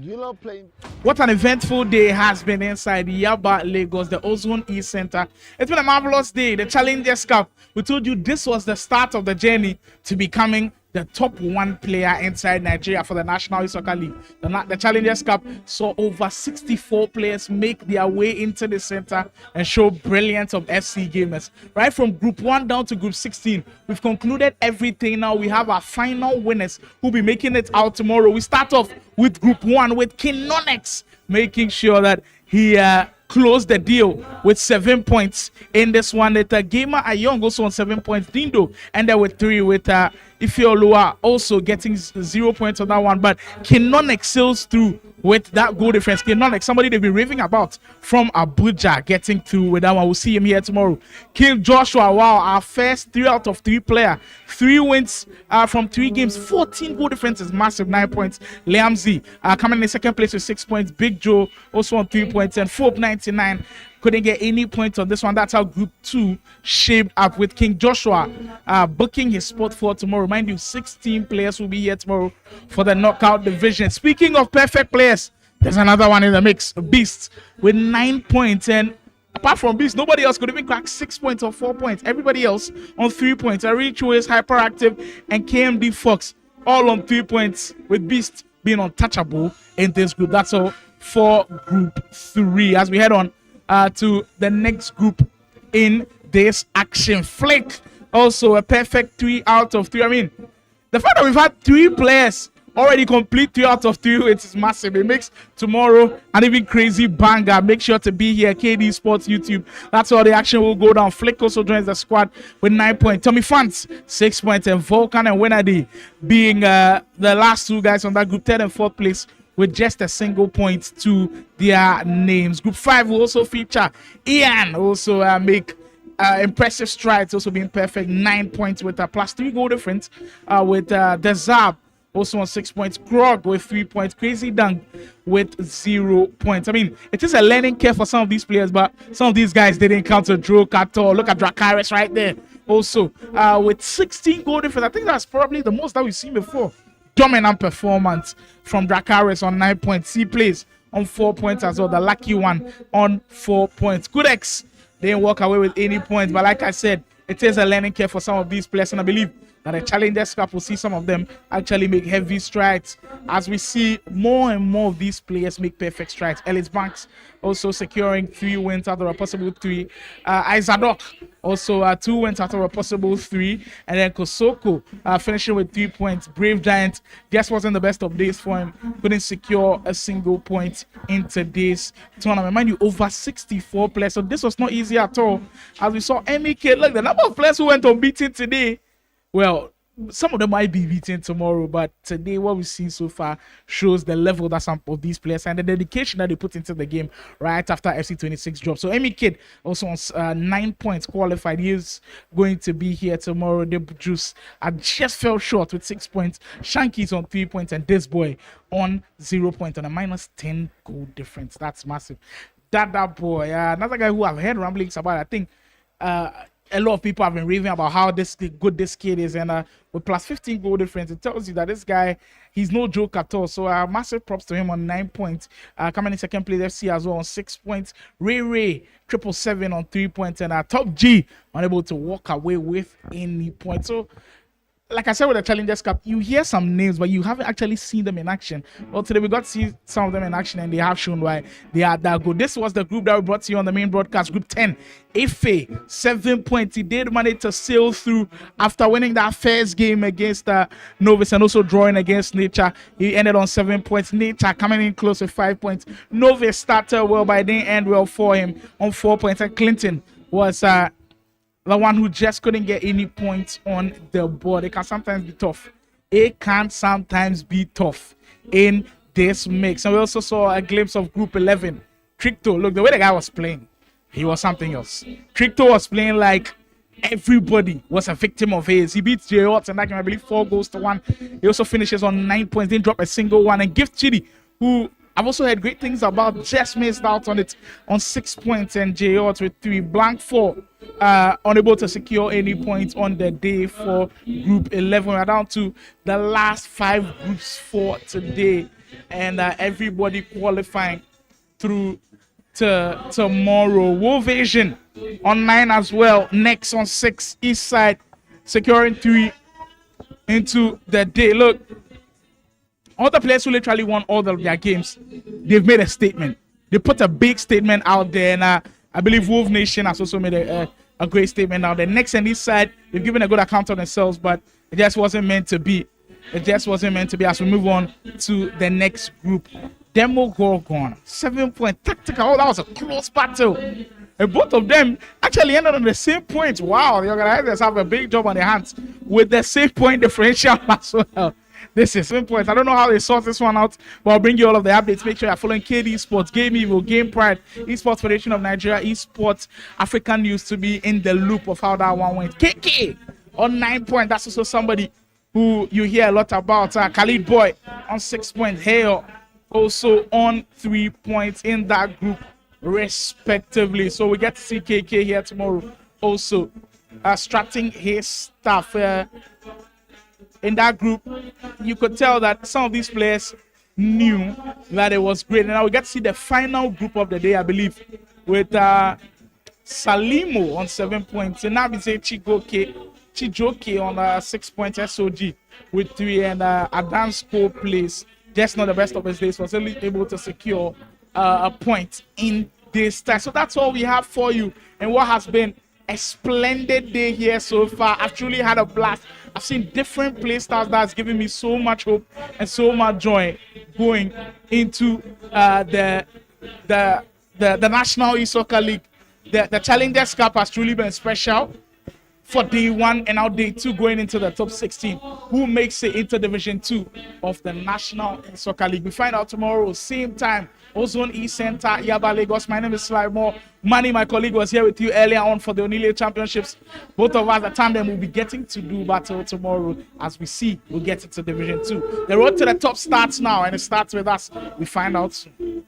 Do you love playing? What an eventful day has been inside Yaba, Lagos, the Ozone East Center. It's been a marvelous day. The Challengers Cup. We told you this was the start of the journey to becoming the top one player inside Nigeria for the National Youth Soccer League. The Challengers Cup saw over 64 players make their way into the center and show brilliance of FC gamers. Right from Group 1 down to Group 16, we've concluded everything. Now we have our final winners who'll be making it out tomorrow. We start off with Group 1 with Kinonex, making sure that he closed the deal with 7 points in this one. Gamer Ayong also on 7 points. Dindo ended with 3 with Ifeoluwa also getting 0 points on that one. But Kinonic sails through with that goal difference. Kinonic, somebody they've been raving about from Abuja, getting through with that one. We'll see him here tomorrow. King Joshua, wow, our first 3 out of 3 player. 3 wins from 3 games. 14 goal difference is massive, 9 points. Liam Z coming in second place with 6 points. Big Joe also on 3 points. And Fope 99 couldn't get any points on this one. That's how Group 2 shaped up, with King Joshua booking his spot for tomorrow. Mind you, 16 players will be here tomorrow for the knockout division. Speaking of perfect players, there's another one in the mix, Beast, with 9 points. And apart from Beast, nobody else could even crack 6 points or 4 points. Everybody else on 3 points. Arichu is Hyperactive and KMD Fox all on 3 points, with Beast being untouchable in this group. That's all for Group 3. As we head on to the next group in this action. Flick, also a perfect 3 out of 3. I mean, the fact that we've had 3 players already complete 3 out of 3, it is massive. It makes tomorrow an even crazy banger. Make sure to be here, KD Sports YouTube. That's how the action will go down. Flick also joins the squad with 9 points. Tommy Fans 6 points, and Vulcan and Wenadi being the last 2 guys on that group, 3rd and 4th place, with just a single point to their names. Group 5 will also feature Ian, also make impressive strides, also being perfect, 9 points with a plus 3 goal difference, with Dezab also on 6 points, Grog with 3 points, Crazy Dunk with 0 points. I mean, it is a learning curve for some of these players, but some of these guys didn't counter Droke at all. Look at Dracarys right there, also with 16 goal difference. I think that's probably the most that we've seen before. Dominant performance from Dracarys on 9 points. C plays on 4 points as well. The lucky one on 4 points. Kudex didn't walk away with any points, but like I said, it is a learning curve for some of these players, and I believe that the Challengers Cup will see some of them actually make heavy strides as we see more and more of these players make perfect strides. Ellis Banks also securing 3 wins out of a possible 3. Isadok also 2 wins out of a possible 3. And then Kosoko finishing with 3 points. Brave Giant just wasn't the best of days for him. Couldn't secure a single point in today's tournament. Mind you, over 64 players. So this was not easy at all. As we saw MEK, look, the number of players who went unbeaten today, well, some of them might be beaten tomorrow, but today what we've seen so far shows the level that some of these players and the dedication that they put into the game right after FC26 dropped. So Emi Kid also on 9 points qualified. He is going to be here tomorrow. The Juice just fell short with 6 points. Shanky's on 3 points, and this boy on 0 points on a -10 goal difference. That's massive. That boy, another guy who I've heard ramblings about. I think a lot of people have been raving about how good this kid is, and with plus 15 goal difference, it tells you that this guy, he's no joke at all. So massive props to him on 9 points. Coming in second place, FC as well on 6 points. Ray 777 on 3 points, and Top G unable to walk away with any points. So, like I said with the Challengers Cup, you hear some names, but you haven't actually seen them in action. Well, today we got to see some of them in action, and they have shown why they are that good. This was the group that we brought to you on the main broadcast. Group 10, Ife, 7 points. He did manage to sail through after winning that first game against Novus and also drawing against Nature. He ended on 7 points. Nature coming in close with 5 points. Novus started well, but it didn't end well for him on 4 points. And Clinton was the one who just couldn't get any points on the board. It can sometimes be tough. In this mix. And we also saw a glimpse of Group 11. Tricto, look, the way the guy was playing, he was something else. Tricto was playing like everybody was a victim of his. He beats J. Watts and that game, I believe, 4-1. He also finishes on 9 points, didn't drop a single one. And Gift Chidi, who I've also heard great things about, just missed out on it on 6 points, and J. Watts with 3. Blank 4, unable to secure any points on the day for Group 11. We're down to the last 5 groups for today, and everybody qualifying through to tomorrow. Wolf Vision on 9 as well. Next on 6, East Side securing 3 into the day. Look, all the players who literally won all of their games, they've made a statement. They put a big statement out there, and I believe Wolf Nation has also made a great statement out there. Next and East Side, they've given a good account of themselves, but it just wasn't meant to be. It just wasn't meant to be as we move on to the next group Demo Gorgon, 7-point tactical. Oh, that was a close battle. And both of them actually ended on the same point. Wow, the organizers have a big job on their hands with the same point differential as well. This is 7 points. I don't know how they sort this one out, but I'll bring you all of the updates. Make sure you're following KD Sports, Game Evil, Game Pride, Esports Federation of Nigeria, Esports African News to be in the loop of how that one went. KK on 9 points. That's also somebody who you hear a lot about. Khalid Boy on 6 points. Hale also on 3 points in that group, respectively. So we get to see KK here tomorrow. Also, starting his stuff. In that group, you could tell that some of these players knew that it was great. And now we get to see the final group of the day, I believe, with Salimo on 7 points. And now we say Chijoke on 6 points, SOG with 3, and Adansko plays just not the best of his days, was only able to secure a point in this time. So that's all we have for you, and what has been a splendid day here so far. I've truly had a blast. I've seen different play styles that's given me so much hope and so much joy going into the National E-Soccer League. The Challengers Cup has truly been special for day 1 and now day 2 going into the top 16. Who makes it into Division 2 of the National E-Soccer League? We find out tomorrow, same time, Ozone E Center, Yaba, Lagos. My name is Sly Moore. Manny, my colleague, was here with you earlier on for the Onile Championships. Both of us, the tandem, will be getting to do battle tomorrow. As we see, we'll get into Division 2. The road to the top starts now, and it starts with us. We find out soon.